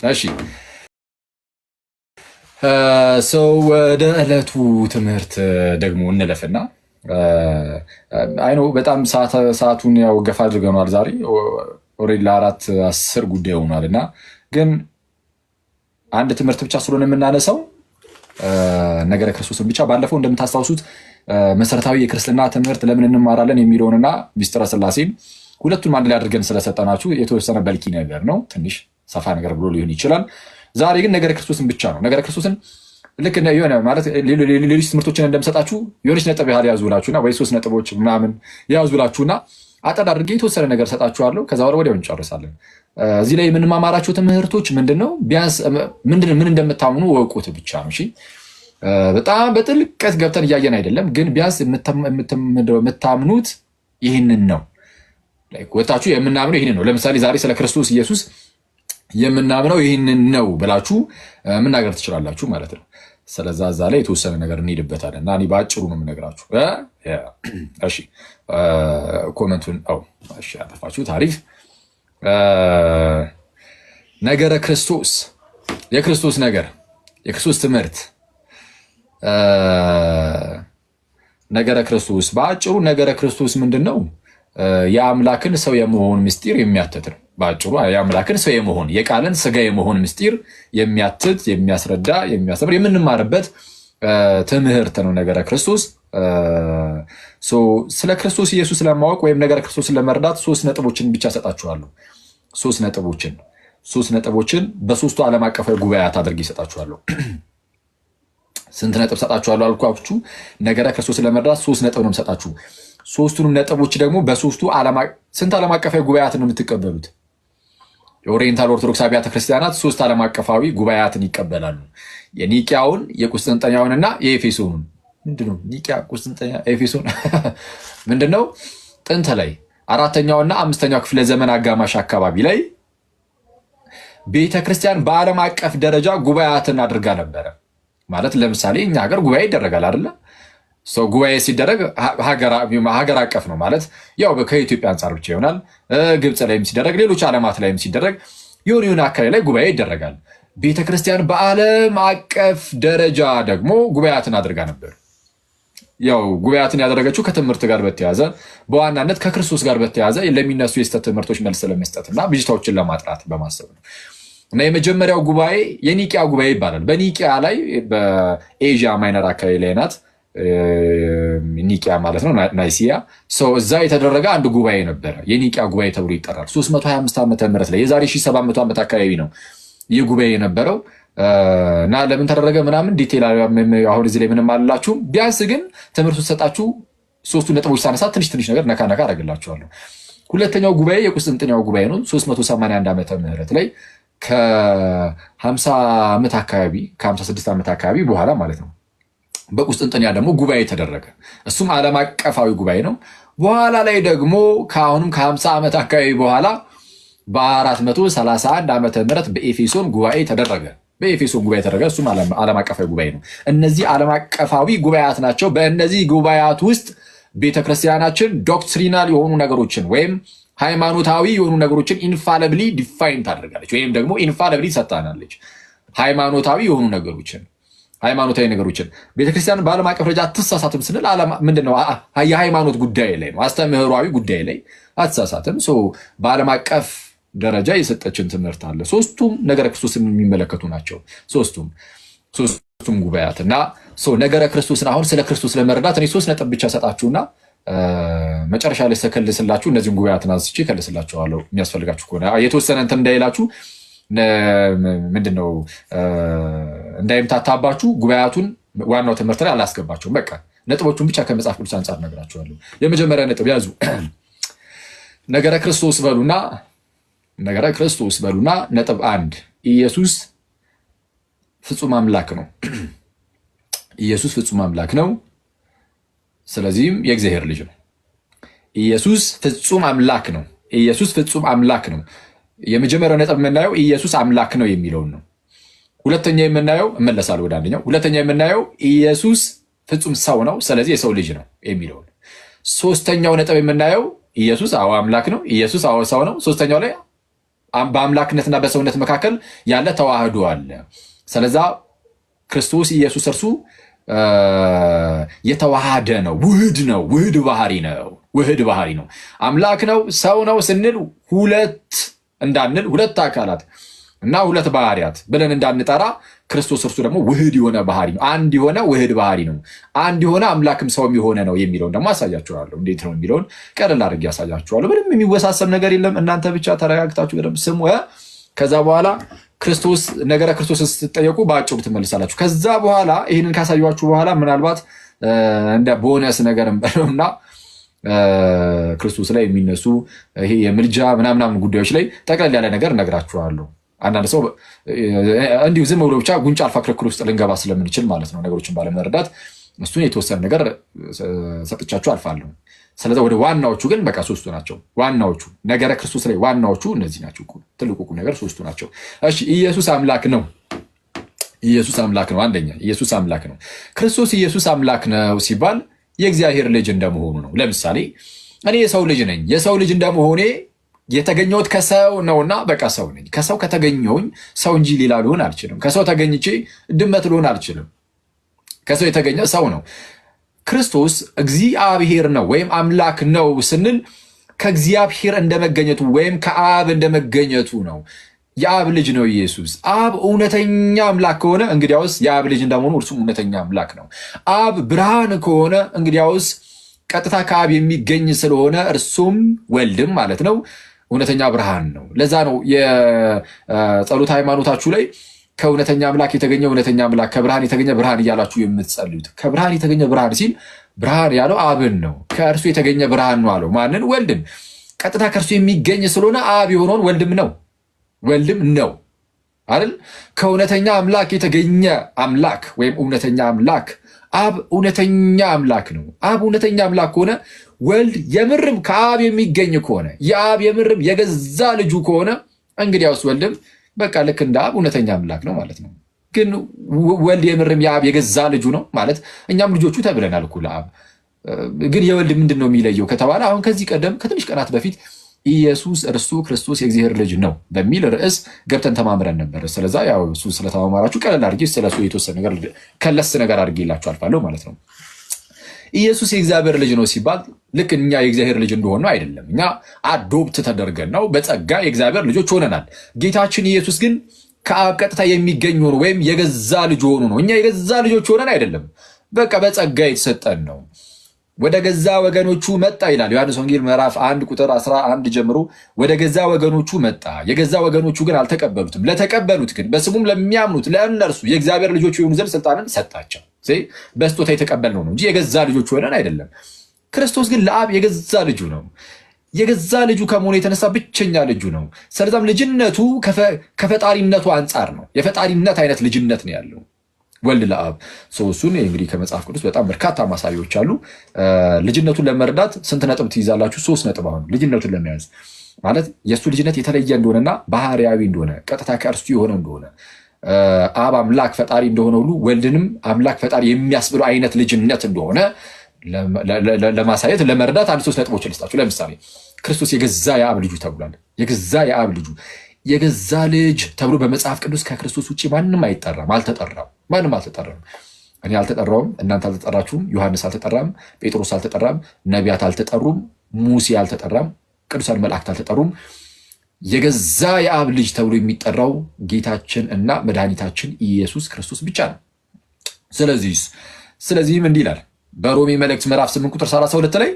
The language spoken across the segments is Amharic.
እሺ ሰው ወደ ዕለቱ ትምህርት ደግሞ እንለፍና አይኖ በጣም ሰዓቱን ያው ገፋ አድርገናል። ዛሬ ኦልሬዲ ለ4:10 ጉዳይ ሆኗል እና ግን አንድ ትምህርት ብቻ ስለሆነ የምናነሳው ነገረ ክርስቶስን ብቻ ባለፈው እንደምታስታውሱት መሰረታዊ የክርስትና ትምህርት ለምን እንማራለን የሚለውንና ሚስጥረ ስላሴን ሁለቱን አንድ ላይ አድርገን ስለሰጠናችሁ የተወሰነ በልኪ ነገር ነው። ትንሽ ሰፋ ነገር ብሎ ሊሆን ይችላል። ዛሬ ግን ነገረ ክርስቶስን ብቻ ነው። ነገረ ክርስቶስን ልክ የሆነ ማለት ሌሎች ትምህርቶችን እንደምሰጣችሁ የሆነች ነጥብ ያህል ያዙላችሁና ወይ 3 ነጥቦች ምናምን ያዙላችሁና አጠር አድርጌ የተወሰነ ነገር ሰጣችኋለሁ። ከዛ ወዲያው እንጨርሳለን። እዚህ ላይ የምንማማራቸው ትምህርቶች ምንድነው? ቢያንስ ምን እንደምታምኑ ወቁት ብቻ ነው። እሺ በጣም በጥልቀት ገብተን እያየን አይደለም፣ ግን ቢያንስ የምታምኑት ይህንን ነው። ወጣችሁ የምናምነው ይህንን ነው። ለምሳሌ ዛሬ ስለ ክርስቶስ ኢየሱስ የምናምነው ይህንን ነው ብላችሁ መናገር ትችላላችሁ ማለት ነው። ስለዛ እዛ ላይ የተወሰነ ነገር እንሄድበታለን እና እኔ በአጭሩ ነው የምነግራችሁ። እሺ ኮመንቱን እሺ አጠፋችሁት። አሪፍ ነገረ ክርስቶስ፣ የክርስቶስ ነገር፣ የክርስቶስ ትምህርት፣ ነገረ ክርስቶስ በአጭሩ ነገረ ክርስቶስ ምንድን ነው? የአምላክን ሰው የመሆን ምስጢር የሚያትት ነው። በአጭሩ የአምላክን ሰው የመሆን የቃልን ስጋ የመሆን ምስጢር የሚያትት የሚያስረዳ የሚያስተምር የምንማርበት ትምህርት ነው ነገረ ክርስቶስ። ስለ ክርስቶስ ኢየሱስ ለማወቅ ወይም ነገረ ክርስቶስን ለመረዳት 3 ነጥቦችን ብቻ ሰጣችኋለሁ። 3 ነጥቦችን በ3ቱ ዓለም አቀፋዊ ጉባኤያት አድርጌ ይሰጣችኋለሁ። ስንት ነጥብ ሰጣችኋለሁ አልኳችሁ? ነገረ ክርስቶስን ለመረዳት 3 ነጥብ ነው የምሰጣችሁ። 3ቱንም ነጥቦች ደግሞ በ3ቱ ስንት ዓለም አቀፋዊ ጉባኤያትን ነው የምትቀበሉት? የኦሪየንታል ኦርቶዶክስ አብያተ ክርስቲያናት 3 ዓለም አቀፋዊ ጉባኤያትን ይቀበላሉ። የኒቂያውን፣ የቁስጥንጥንያውንና የኤፌሶኑን። ምንድነው ኒቂያ፣ ቁስጥንጥንያ፣ ኤፌሶን? ምንድነው? ጥንት ላይ 4ኛውና 5ኛው ክፍለ ዘመን አጋማሽ አካባቢ ላይ ቤተክርስቲያን በዓለም አቀፍ ደረጃ ጉባኤያትን አድርጋ ነበረ። ማለት ለምሳሌ እኛ ሀገር ጉባኤ ይደረጋል አይደለ? ጉባኤ ሲደረግ ሀገር አቀፍ ነው ማለት ያው ከኢትዮጵያ አንጻር ብቻ ይሆናል። ግብፅ ላይም ሲደረግ፣ ሌሎች ዓለማት ላይም ሲደረግ የሆነ አካባቢ ላይ ጉባኤ ይደረጋል። ቤተክርስቲያን በዓለም አቀፍ ደረጃ ደግሞ ጉባኤያትን አድርጋ ነበር። ያው ጉባኤያትን ያደረገችው ከትምህርት ጋር በተያዘ በዋናነት ከክርስቶስ ጋር በተያዘ ለሚነሱ የስተት ትምህርቶች መልስ ለመስጠትና ብዥታዎችን ለማጥራት በማሰብ ነው። እና የመጀመሪያው ጉባኤ የኒቂያ ጉባኤ ይባላል። በኒቂያ ላይ በኤዥያ ማይነር አካባቢ ላይ ናት ኒቂያ ማለት ነው፣ ናይሲያ። እዛ የተደረገ አንድ ጉባኤ ነበረ፣ የኒቂያ ጉባኤ ተብሎ ይጠራል። 325 ዓመተ ምህረት ላይ የዛሬ 1700 ዓመት አካባቢ ነው ይህ ጉባኤ የነበረው። እና ለምን ተደረገ ምናምን ዲቴል አሁን እዚህ ላይ ምንም አላችሁም። ቢያንስ ግን ትምህርቱ ሰጣችሁ 3ቱ ነጥቦች ሳነሳ ትንሽ ነገር ነካ አደርግላችኋለሁ። ሁለተኛው ጉባኤ የቁስጥንጥንያው ጉባኤ ነው። 381 ዓመተ ምህረት ላይ ከ50 ዓመት አካባቢ ከ56 ዓመት አካባቢ በኋላ ማለት ነው በቁስጥንጥንያ ደግሞ ጉባኤ ተደረገ። እሱም ዓለም አቀፋዊ ጉባኤ ነው። በኋላ ላይ ደግሞ ከአሁንም ከ50 ዓመት አካባቢ በኋላ በ431 ዓመተ ምህረት በኤፌሶን ጉባኤ ተደረገ። እሱም ዓለም አቀፋዊ ጉባኤ ነው። እነዚህ ዓለም አቀፋዊ ጉባኤያት ናቸው። በእነዚህ ጉባኤያት ውስጥ ቤተክርስቲያናችን ዶክትሪናል የሆኑ ነገሮችን ወይም ሃይማኖታዊ የሆኑ ነገሮችን ኢንፋሊብሊ ዲፋይን ታደርጋለች፣ ወይም ደግሞ ኢንፋሊብሊ ሰጥታናለች። ሃይማኖታዊ ነገሮችን ቤተክርስቲያን በዓለም አቀፍ ደረጃ አትሳሳትም ስንል ምንድነው? የሃይማኖት ጉዳይ ላይ ነው፣ አስተምህሯዊ ጉዳይ ላይ አትሳሳትም። በዓለም አቀፍ ደረጃ የሰጠችን ትምህርት አለ። 3ቱም ነገረ ክርስቶስን የሚመለከቱ ናቸው። ሶስቱም ጉባኤያት እና ነገረ ክርስቶስን አሁን ስለ ክርስቶስ ለመረዳት እኔ 3 ነጥብ ብቻ ሰጣችሁና መጨረሻ ላይ ሰከልስላችሁ እነዚህን ጉባኤያትን አንስቼ ከልስላችኋለሁ። የሚያስፈልጋችሁ ከሆነ የተወሰነ እንትን እንዳይላችሁ ምንድነው እንዳይምታታባችሁ ጉባኤያቱን ዋናው ትምህርት ላይ አላስገባቸውም። በቃ ነጥቦቹን ብቻ ከመጽሐፍ ቅዱስ አንጻር ነግራችኋለሁ። የመጀመሪያ ነጥብ ያዙ። ነገረ ክርስቶስ በሉና ነጥብ 1 ኢየሱስ ፍጹም አምላክ ነው። ኢየሱስ ፍጹም አምላክ ነው። ስለዚህም የእግዚአብሔር ልጅ ነው። ኢየሱስ ፍጹም አምላክ ነው። የመጀመሪያው ነጥብ የምናየው ኢየሱስ አምላክ ነው የሚለውን ነው። ሁለተኛ የምናየው እመለሳለሁ ወደ አንደኛው። ሁለተኛ የምናየው ኢየሱስ ፍጹም ሰው ነው፣ ስለዚህ የሰው ልጅ ነው የሚለውን። 3ኛው ነጥብ የምናየው ኢየሱስ አምላክ ነው፣ ኢየሱስ ሰው ነው። 3ኛው ላይ በአምላክነትና በሰውነት መካከል ያለ ተዋህዶ አለ። ስለዛ ክርስቶስ ኢየሱስ እርሱ የተዋሃደ ነው፣ ውህድ ነው፣ ውህድ ባህሪ ነው። አምላክ ነው፣ ሰው ነው ስንል ሁለት እንዳንል ሁለት አካላት እና ሁለት ባህሪያት ብለን እንዳንጠራ ክርስቶስ እርሱ ደግሞ ውህድ የሆነ ባህሪ ነው። አንድ የሆነ ውህድ ባህሪ ነው። አንድ የሆነ አምላክም ሰውም የሆነ ነው የሚለውን ደግሞ አሳያችኋለሁ። እንዴት ነው የሚለውን ቀለል አድርጌ አሳያችኋለሁ። ምንም የሚወሳሰብ ነገር የለም። እናንተ ብቻ ተረጋግታችሁ በደምብ ስሙ። ከዛ በኋላ ነገረ ክርስቶስን ስትጠየቁ በአጭሩ ትመልሳላችሁ። ከዛ በኋላ ይህንን ካሳያችሁ በኋላ ምናልባት እንደ ቦነስ ነገር እና ክርስቶስ ላይ የሚነሱ ይሄ የምልጃ ምናምናምን ጉዳዮች ላይ ጠቅለል ያለ ነገር እነግራችኋለሁ። አንዳንድ ሰው እንዲሁ ዝም ብሎ ብቻ ጉንጫ አልፋ ክርክር ውስጥ ልንገባ ስለምንችል ማለት ነው ነገሮችን ባለመረዳት እሱን የተወሰነ ነገር ሰጥቻችሁ አልፋለሁ። ስለዚህ ወደ ዋናዎቹ ግን በቃ ሶስቱ ናቸው። ዋናዎቹ ነገረ ክርስቶስ ላይ ዋናዎቹ እነዚህ ናቸው። ትልቁ ቁም ነገር ሶስቱ ናቸው። እሺ ኢየሱስ አምላክ ነው። ኢየሱስ አምላክ ነው። አንደኛ ኢየሱስ አምላክ ነው። ክርስቶስ ኢየሱስ አምላክ ነው ሲባል የእግዚአብሔር ልጅ እንደመሆኑ ነው። ለምሳሌ እኔ የሰው ልጅ ነኝ። የሰው ልጅ እንደመሆኔ የተገኘሁት ከሰው ነውና በቃ ሰው ነኝ። ከሰው ከተገኘሁኝ ሰው እንጂ ሌላ ልሆን አልችልም። ከሰው ተገኝቼ ድመት ልሆን አልችልም። ከሰው የተገኘ ሰው ነው። ክርስቶስ እግዚአብሔር ነው ወይም አምላክ ነው ስንል ከእግዚአብሔር እንደመገኘቱ ወይም ከአብ እንደመገኘቱ ነው። የአብ ልጅ ነው ኢየሱስ። አብ እውነተኛ አምላክ ከሆነ እንግዲያውስ የአብ ልጅ እንደመሆኑ እርሱም እውነተኛ አምላክ ነው። አብ ብርሃን ከሆነ እንግዲያውስ ቀጥታ ከአብ የሚገኝ ስለሆነ እርሱም ወልድም ማለት ነው እውነተኛ ብርሃን ነው። ለዛ ነው የጸሎት ሃይማኖታችሁ ላይ ከእውነተኛ አምላክ የተገኘ እውነተኛ አምላክ፣ ከብርሃን የተገኘ ብርሃን እያላችሁ የምትጸልዩት። ከብርሃን የተገኘ ብርሃን ሲል ብርሃን ያለው አብን ነው። ከእርሱ የተገኘ ብርሃን ነው አለው ማንን? ወልድን። ቀጥታ ከእርሱ የሚገኝ ስለሆነ አብ የሆነውን ወልድም ነው አይደል? ከእውነተኛ አምላክ የተገኘ አምላክ ወይም እውነተኛ አምላክ አብ እውነተኛ አምላክ ነው። አብ እውነተኛ አምላክ ከሆነ ወልድ የምርም ከአብ የሚገኝ ከሆነ የአብ የምርም የገዛ ልጁ ከሆነ እንግዲያውስ ወልድም በቃ ልክ እንደ አብ እውነተኛ አምላክ ነው ማለት ነው። ግን ወልድ የምርም የአብ የገዛ ልጁ ነው ማለት እኛም ልጆቹ ተብለናል እኮ ለአብ። ግን የወልድ ምንድን ነው የሚለየው ከተባለ አሁን ከዚህ ቀደም ከትንሽ ቀናት በፊት ኢየሱስ እርሱ ክርስቶስ የእግዚአብሔር ልጅ ነው በሚል ርዕስ ገብተን ተማምረን ነበር። ስለዛ ያው እሱ ስለተማማራችሁ ቀለል አድርጌ ስለሱ የተወሰነ ነገር ከለስ ነገር አድርጌላችሁ አልፋለሁ ማለት ነው። ኢየሱስ የእግዚአብሔር ልጅ ነው ሲባል ልክ እኛ የእግዚአብሔር ልጅ እንደሆነ አይደለም። እኛ አዶፕት ተደርገን ነው በጸጋ የእግዚአብሔር ልጆች ሆነናል። ጌታችን ኢየሱስ ግን ከአብ ቀጥታ የሚገኝ ሆኖ ወይም የገዛ ልጅ ሆኖ ነው። እኛ የገዛ ልጆች ሆነን አይደለም፣ በቃ በጸጋ የተሰጠን ነው። ወደ ገዛ ወገኖቹ መጣ ይላል ዮሐንስ ወንጌል ምዕራፍ 1 ቁጥር 11 ጀምሮ ወደ ገዛ ወገኖቹ መጣ፣ የገዛ ወገኖቹ ግን አልተቀበሉትም። ለተቀበሉት ግን በስሙም ለሚያምኑት ለእነርሱ የእግዚአብሔር ልጆች የሆኑ ዘንድ ስልጣንን ሰጣቸው። በስጦታ የተቀበልነው ነው እንጂ የገዛ ልጆች ሆነን አይደለም። ክርስቶስ ግን ለአብ የገዛ ልጁ ነው። የገዛ ልጁ ከመሆኑ የተነሳ ብቸኛ ልጁ ነው። ስለዛም ልጅነቱ ከፈጣሪነቱ አንጻር ነው። የፈጣሪነት አይነት ልጅነት ነው ያለው ወልድ ለአብ። እሱን እንግዲህ ከመጽሐፍ ቅዱስ በጣም በርካታ ማሳያዎች አሉ። ልጅነቱን ለመረዳት ስንት ነጥብ ትይዛላችሁ? 3 ነጥብ። አሁን ልጅነቱን ለመያዝ ማለት የእሱ ልጅነት የተለየ እንደሆነና ባህርያዊ እንደሆነ ቀጥታ ከእርሱ የሆነ እንደሆነ አብ አምላክ ፈጣሪ እንደሆነ ሁሉ ወልድንም አምላክ ፈጣሪ የሚያስብለው አይነት ልጅነት እንደሆነ ለማሳየት ለመረዳት 3 ነጥቦች ልስጣችሁ። ለምሳሌ ክርስቶስ የገዛ የአብ ልጁ ተብሏል። የገዛ የአብ ልጁ የገዛ ልጅ ተብሎ በመጽሐፍ ቅዱስ ከክርስቶስ ውጭ ማንም አይጠራም፣ አልተጠራም። ማንም አልተጠራም። እኔ አልተጠራውም፣ እናንተ አልተጠራችሁም፣ ዮሐንስ አልተጠራም፣ ጴጥሮስ አልተጠራም፣ ነቢያት አልተጠሩም፣ ሙሴ አልተጠራም፣ ቅዱሳን መላእክት አልተጠሩም። የገዛ የአብ ልጅ ተብሎ የሚጠራው ጌታችን እና መድኃኒታችን ኢየሱስ ክርስቶስ ብቻ ነው። ስለዚህም እንዲህ ይላል በሮሜ መልእክት ምዕራፍ 8 ቁጥር 32 ላይ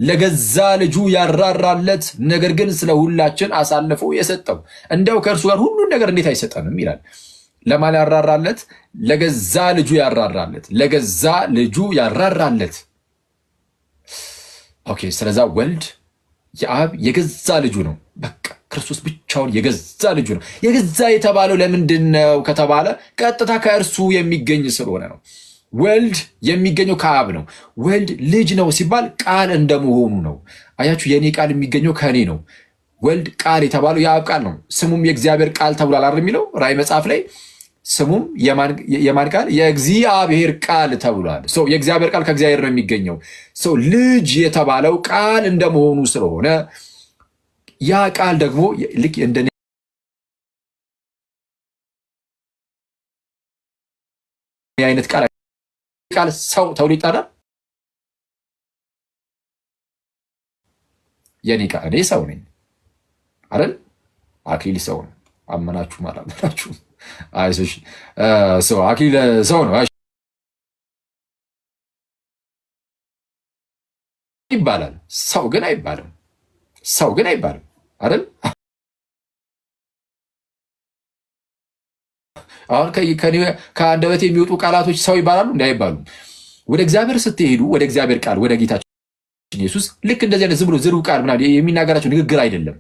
ለገዛ ልጁ ያራራለት ነገር ግን ስለ ሁላችን አሳልፎ የሰጠው እንደው ከእርሱ ጋር ሁሉን ነገር እንዴት አይሰጠንም ይላል። ለማን ያራራለት? ለገዛ ልጁ ያራራለት። ለገዛ ልጁ ያራራለት። ኦኬ። ስለዛ ወልድ የአብ የገዛ ልጁ ነው። በቃ ክርስቶስ ብቻውን የገዛ ልጁ ነው። የገዛ የተባለው ለምንድን ነው ከተባለ ቀጥታ ከእርሱ የሚገኝ ስለሆነ ነው። ወልድ የሚገኘው ከአብ ነው። ወልድ ልጅ ነው ሲባል ቃል እንደመሆኑ ነው። አያችሁ፣ የኔ ቃል የሚገኘው ከእኔ ነው። ወልድ ቃል የተባለው የአብ ቃል ነው። ስሙም የእግዚአብሔር ቃል ተብሏል አይደል የሚለው ራእይ መጽሐፍ ላይ ስሙም የማን ቃል? የእግዚአብሔር ቃል ተብሏል። የእግዚአብሔር ቃል ከእግዚአብሔር ነው የሚገኘው። ልጅ የተባለው ቃል እንደመሆኑ ስለሆነ ያ ቃል ደግሞ ልክ እንደ አይነት ቃል ሰው ተብሎ ይጠራል። የኔ ቃል እኔ ሰው ነኝ አይደል? አክሊል ሰው ነው። አመናችሁም አላመናችሁም አይዞሽ ሰው አክሊል ሰው ነው ይባላል። ሰው ግን አይባልም። ሰው ግን አይባልም አይደል? አሁን ከአንደበት የሚወጡ ቃላቶች ሰው ይባላሉ እንዳይባሉም። ወደ እግዚአብሔር ስትሄዱ ወደ እግዚአብሔር ቃል ወደ ጌታችን ኢየሱስ ልክ እንደዚህ አይነት ዝም ብሎ ዝሩ ቃል ምናምን የሚናገራቸው ንግግር አይደለም።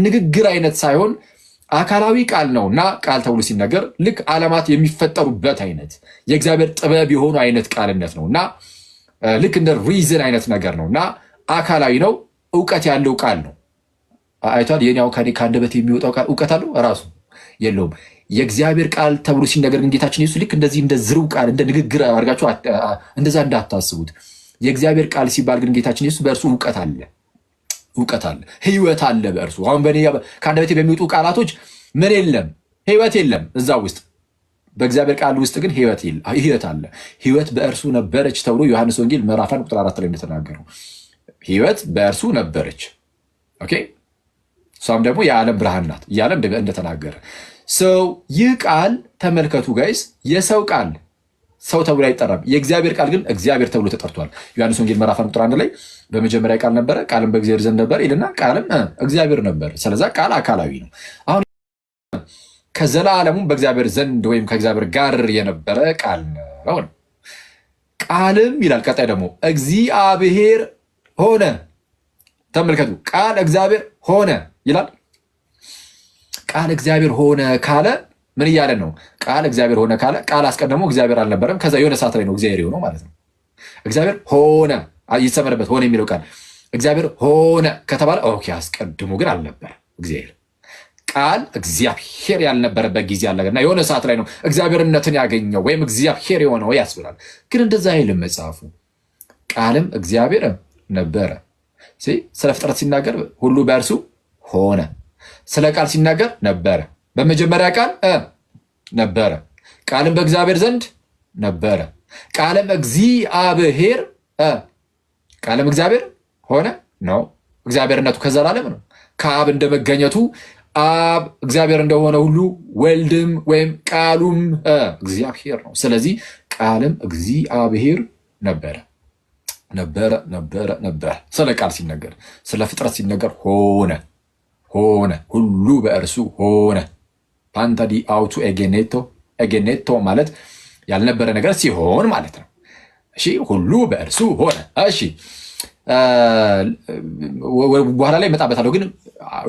ንግግር አይነት ሳይሆን አካላዊ ቃል ነው እና ቃል ተብሎ ሲነገር ልክ ዓለማት የሚፈጠሩበት አይነት የእግዚአብሔር ጥበብ የሆኑ አይነት ቃልነት ነው እና ልክ እንደ ሪዝን አይነት ነገር ነው እና አካላዊ ነው። እውቀት ያለው ቃል ነው። አይቷል። የኛው ከአንደበት የሚወጣው ቃል እውቀት አለው ራሱ የለውም። የእግዚአብሔር ቃል ተብሎ ሲነገር ግን ጌታችን ኢየሱስ ልክ እንደዚህ እንደ ዝርው ቃል እንደ ንግግር አድርጋችሁ እንደዛ እንዳታስቡት። የእግዚአብሔር ቃል ሲባል ግን ጌታችን ኢየሱስ በእርሱ እውቀት አለ፣ እውቀት አለ፣ ህይወት አለ በእርሱ። አሁን ከአንደበቴ በሚወጡ ቃላቶች ምን የለም? ህይወት የለም እዛ ውስጥ። በእግዚአብሔር ቃል ውስጥ ግን ህይወት አለ። ህይወት በእርሱ ነበረች ተብሎ ዮሐንስ ወንጌል ምዕራፍ 1 ቁጥር 4 ላይ እንደተናገረው ህይወት በእርሱ ነበረች። ኦኬ እሷም ደግሞ የዓለም ብርሃን ናት እያለ እንደተናገረ ሰው ይህ ቃል ተመልከቱ ጋይስ፣ የሰው ቃል ሰው ተብሎ አይጠራም። የእግዚአብሔር ቃል ግን እግዚአብሔር ተብሎ ተጠርቷል። ዮሐንስ ወንጌል ምዕራፍ 1 ቁጥር 1 ላይ በመጀመሪያ ቃል ነበረ፣ ቃልም በእግዚአብሔር ዘንድ ነበር ይልና ቃልም እግዚአብሔር ነበር። ስለዛ ቃል አካላዊ ነው። አሁን ከዘላለሙም በእግዚአብሔር ዘንድ ወይም ከእግዚአብሔር ጋር የነበረ ቃል ነው። ቃልም ይላል ቀጣይ ደግሞ እግዚአብሔር ሆነ። ተመልከቱ፣ ቃል እግዚአብሔር ሆነ ይላል። ቃል እግዚአብሔር ሆነ ካለ ምን እያለ ነው? ቃል እግዚአብሔር ሆነ ካለ ቃል አስቀድሞ እግዚአብሔር አልነበረም። ከዛ የሆነ ሰዓት ላይ ነው እግዚአብሔር የሆነው ማለት ነው። እግዚአብሔር ሆነ ይሰመርበት ሆነ የሚለው ቃል እግዚአብሔር ሆነ ከተባለ ኦኬ፣ አስቀድሞ ግን አልነበረ እግዚአብሔር። ቃል እግዚአብሔር ያልነበረበት ጊዜ አለ እና የሆነ ሰዓት ላይ ነው እግዚአብሔርነትን ያገኘው ወይም እግዚአብሔር የሆነው ያስብላል። ግን እንደዛ አይልም መጽሐፉ። ቃልም እግዚአብሔር ነበረ። ስለ ፍጥረት ሲናገር ሁሉ በእርሱ ሆነ። ስለ ቃል ሲናገር ነበረ። በመጀመሪያ ቃል ነበረ፣ ቃልም በእግዚአብሔር ዘንድ ነበረ፣ ቃልም እግዚአብሔር ቃልም እግዚአብሔር ሆነ ነው። እግዚአብሔርነቱ ከዘላለም ነው። ከአብ እንደመገኘቱ አብ እግዚአብሔር እንደሆነ ሁሉ ወልድም ወይም ቃሉም እግዚአብሔር ነው። ስለዚህ ቃልም እግዚአብሔር ነበረ ነበረ ነበረ ነበረ። ስለ ቃል ሲነገር ስለ ፍጥረት ሲነገር ሆነ ሆነ፣ ሁሉ በእርሱ ሆነ። ፓንታዲ አውቱ ኤጌኔቶ ማለት ያልነበረ ነገር ሲሆን ማለት ነው። እሺ ሁሉ በእርሱ ሆነ። እሺ በኋላ ላይ እመጣበታለሁ፣ ግን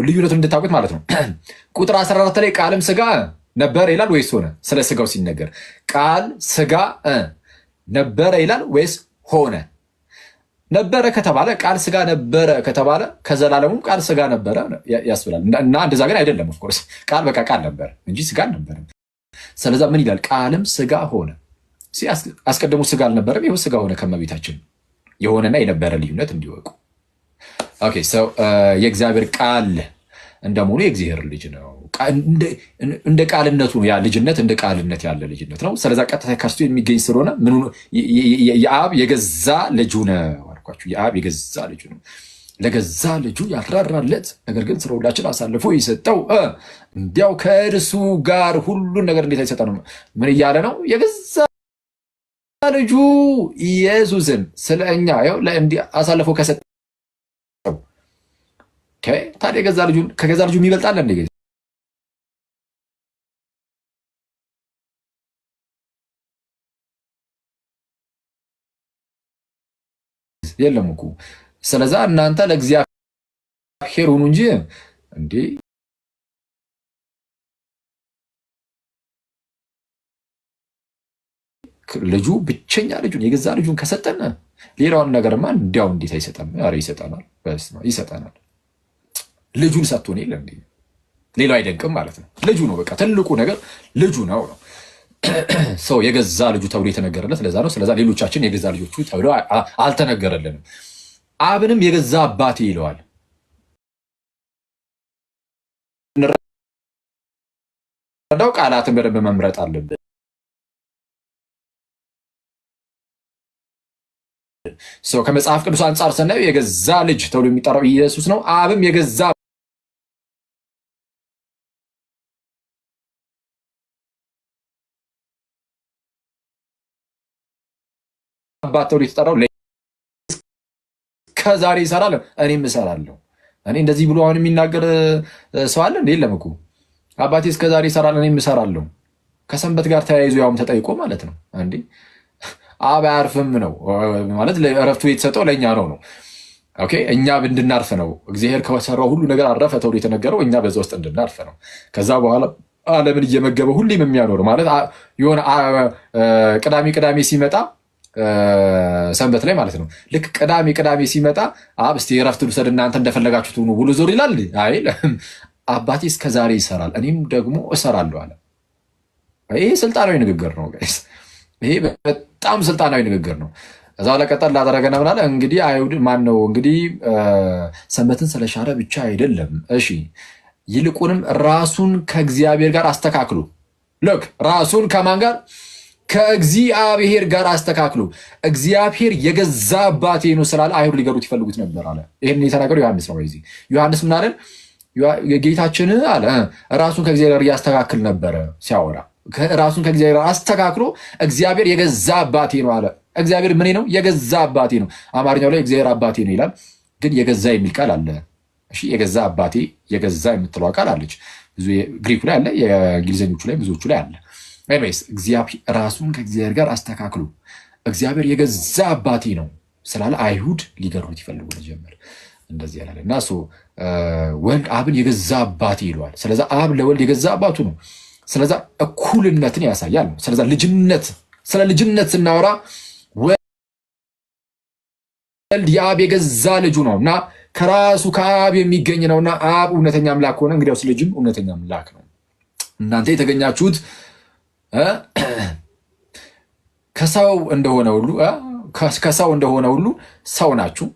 ልዩነቱን እንድታውቁት ማለት ነው። ቁጥር 14 ላይ ቃልም ስጋ ነበረ ይላል ወይስ ሆነ? ስለ ስጋው ሲነገር ቃል ስጋ ነበረ ይላል ወይስ ሆነ? ነበረ ከተባለ ቃል ስጋ ነበረ ከተባለ ከዘላለሙ ቃል ስጋ ነበረ ያስብላል። እና እንደዛ ግን አይደለም። ኦፍኮርስ ቃል በቃ ቃል ነበረ እንጂ ስጋ አልነበረም። ስለዛ ምን ይላል? ቃልም ስጋ ሆነ። አስቀድሞ ስጋ አልነበረም፣ ይኸው ስጋ ሆነ። ከመቤታችን የሆነና የነበረ ልዩነት እንዲወቁ። ኦኬ ሰው የእግዚአብሔር ቃል እንደመሆኑ የእግዚአብሔር ልጅ ነው። እንደ ቃልነቱ ነው። ያ ልጅነት እንደ ቃልነት ያለ ልጅነት ነው። ስለዛ ቀጥታ ከርሱ የሚገኝ ስለሆነ የአብ የገዛ ልጁ ነው አልኳችሁ። የአብ የገዛ ልጁ ነው። ለገዛ ልጁ ያራራለት፣ ነገር ግን ስለ ሁላችን አሳልፎ የሰጠው እንዲያው ከእርሱ ጋር ሁሉን ነገር እንዴት አይሰጠ ነው? ምን እያለ ነው? የገዛ ልጁ ኢየሱስን ስለ እኛ አሳልፎ ከሰጠው ታዲያ ከገዛ ልጁ የሚበልጣል እንደ የለም እኮ። ስለዛ እናንተ ለእግዚአብሔር ሁኑ እንጂ እንዴ ልጁ ብቸኛ ልጁን የገዛ ልጁን ከሰጠን ሌላውን ነገርማ እንዲያው እንዴት አይሰጠም? ኧረ ይሰጠናል፣ ይሰጠናል። ልጁን ሰጥቶን የለ እንዴ? ሌላው አይደንቅም ማለት ነው። ልጁ ነው በቃ ትልቁ ነገር ልጁ ነው ነው ሰው የገዛ ልጁ ተብሎ የተነገረለት ለዛ ነው። ስለዛ ሌሎቻችን የገዛ ልጆቹ ተብሎ አልተነገረልንም። አብንም የገዛ አባቴ ይለዋል። እንረዳው ቃላትን በደንብ መምረጥ አለብን። ከመጽሐፍ ቅዱስ አንጻር ስናየው የገዛ ልጅ ተብሎ የሚጠራው ኢየሱስ ነው። አብም የገዛ አባት ተብሎ የተጠራው ከዛሬ ይሰራል፣ እኔም እሰራለሁ። እኔ እንደዚህ ብሎ አሁን የሚናገር ሰው አለ እንዴ? የለም እኮ አባቴ እስከዛሬ ይሰራል፣ እኔም እሰራለሁ። ከሰንበት ጋር ተያይዞ ያውም ተጠይቆ ማለት ነው እንዴ። አብ አያርፍም ነው ማለት እረፍቱ የተሰጠው ለእኛ ነው። ኦኬ እኛ እንድናርፍ ነው። እግዚአብሔር ከሰራው ሁሉ ነገር አረፈ ተብሎ የተነገረው እኛ በዛ ውስጥ እንድናርፍ ነው። ከዛ በኋላ ዓለምን እየመገበ ሁሌም የሚያኖር ማለት የሆነ ቅዳሜ ሲመጣ ሰንበት ላይ ማለት ነው። ልክ ቅዳሜ ሲመጣ አብ እስቲ እረፍት ልውሰድ እናንተ እንደፈለጋችሁት ሁኑ ብሎ ዞር ይላል አይል። አባቴ እስከዛሬ ይሰራል እኔም ደግሞ እሰራለሁ አለ። ይሄ ስልጣናዊ ንግግር ነው ጋይስ። ይሄ በጣም ስልጣናዊ ንግግር ነው። እዛው ለቀጠል ላደረገና ምናለ እንግዲህ አይሁድ ማን ነው እንግዲህ ሰንበትን ስለሻረ ብቻ አይደለም፣ እሺ ይልቁንም ራሱን ከእግዚአብሔር ጋር አስተካክሉ። ልክ ራሱን ከማን ጋር? ከእግዚአብሔር ጋር አስተካክሉ። እግዚአብሔር የገዛ አባቴ ነው ስላለ አይሁድ ሊገሩት ይፈልጉት ነበር አለ። ይህን የተናገረው ዮሐንስ ነው። ዚህ ዮሐንስ ምን አለን? ጌታችን አለ ራሱን ከእግዚአብሔር ጋር እያስተካክል ነበረ ሲያወራ። ራሱን ከእግዚአብሔር ጋር አስተካክሎ እግዚአብሔር የገዛ አባቴ ነው አለ። እግዚአብሔር ምን ነው? የገዛ አባቴ ነው። አማርኛው ላይ እግዚአብሔር አባቴ ነው ይላል፣ ግን የገዛ የሚል ቃል አለ። እሺ የገዛ አባቴ የገዛ የምትለዋ ቃል አለች። ብዙ ግሪኩ ላይ አለ፣ የእንግሊዝኞቹ ላይ ብዙዎቹ ላይ አለ። ኤኒዌይስ እግዚአብሔር ራሱን ከእግዚአብሔር ጋር አስተካክሉ፣ እግዚአብሔር የገዛ አባቴ ነው ስላለ አይሁድ ሊገሩት ይፈልጉ ጀመር። እንደዚህ ያላለ እና ወልድ አብን የገዛ አባቴ ይለዋል። ስለዛ አብ ለወልድ የገዛ አባቱ ነው። ስለዛ እኩልነትን ያሳያል ነው። ስለዛ ልጅነት፣ ስለ ልጅነት ስናወራ ወልድ የአብ የገዛ ልጁ ነው እና ከራሱ ከአብ የሚገኝ ነውና አብ እውነተኛ አምላክ ሆነ፣ እንግዲያውስ ልጅም እውነተኛ አምላክ ነው። እናንተ የተገኛችሁት ከሰው እንደሆነ ሁሉ ሰው ናችሁ።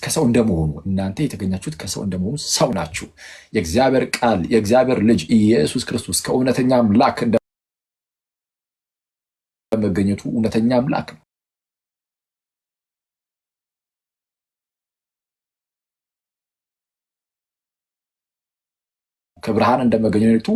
ከሰው እንደመሆኑ እናንተ የተገኛችሁት ከሰው እንደመሆኑ ሰው ናችሁ። የእግዚአብሔር ቃል የእግዚአብሔር ልጅ ኢየሱስ ክርስቶስ ከእውነተኛ አምላክ እንደመገኘቱ እውነተኛ አምላክ ነው። ከብርሃን እንደመገኘቱ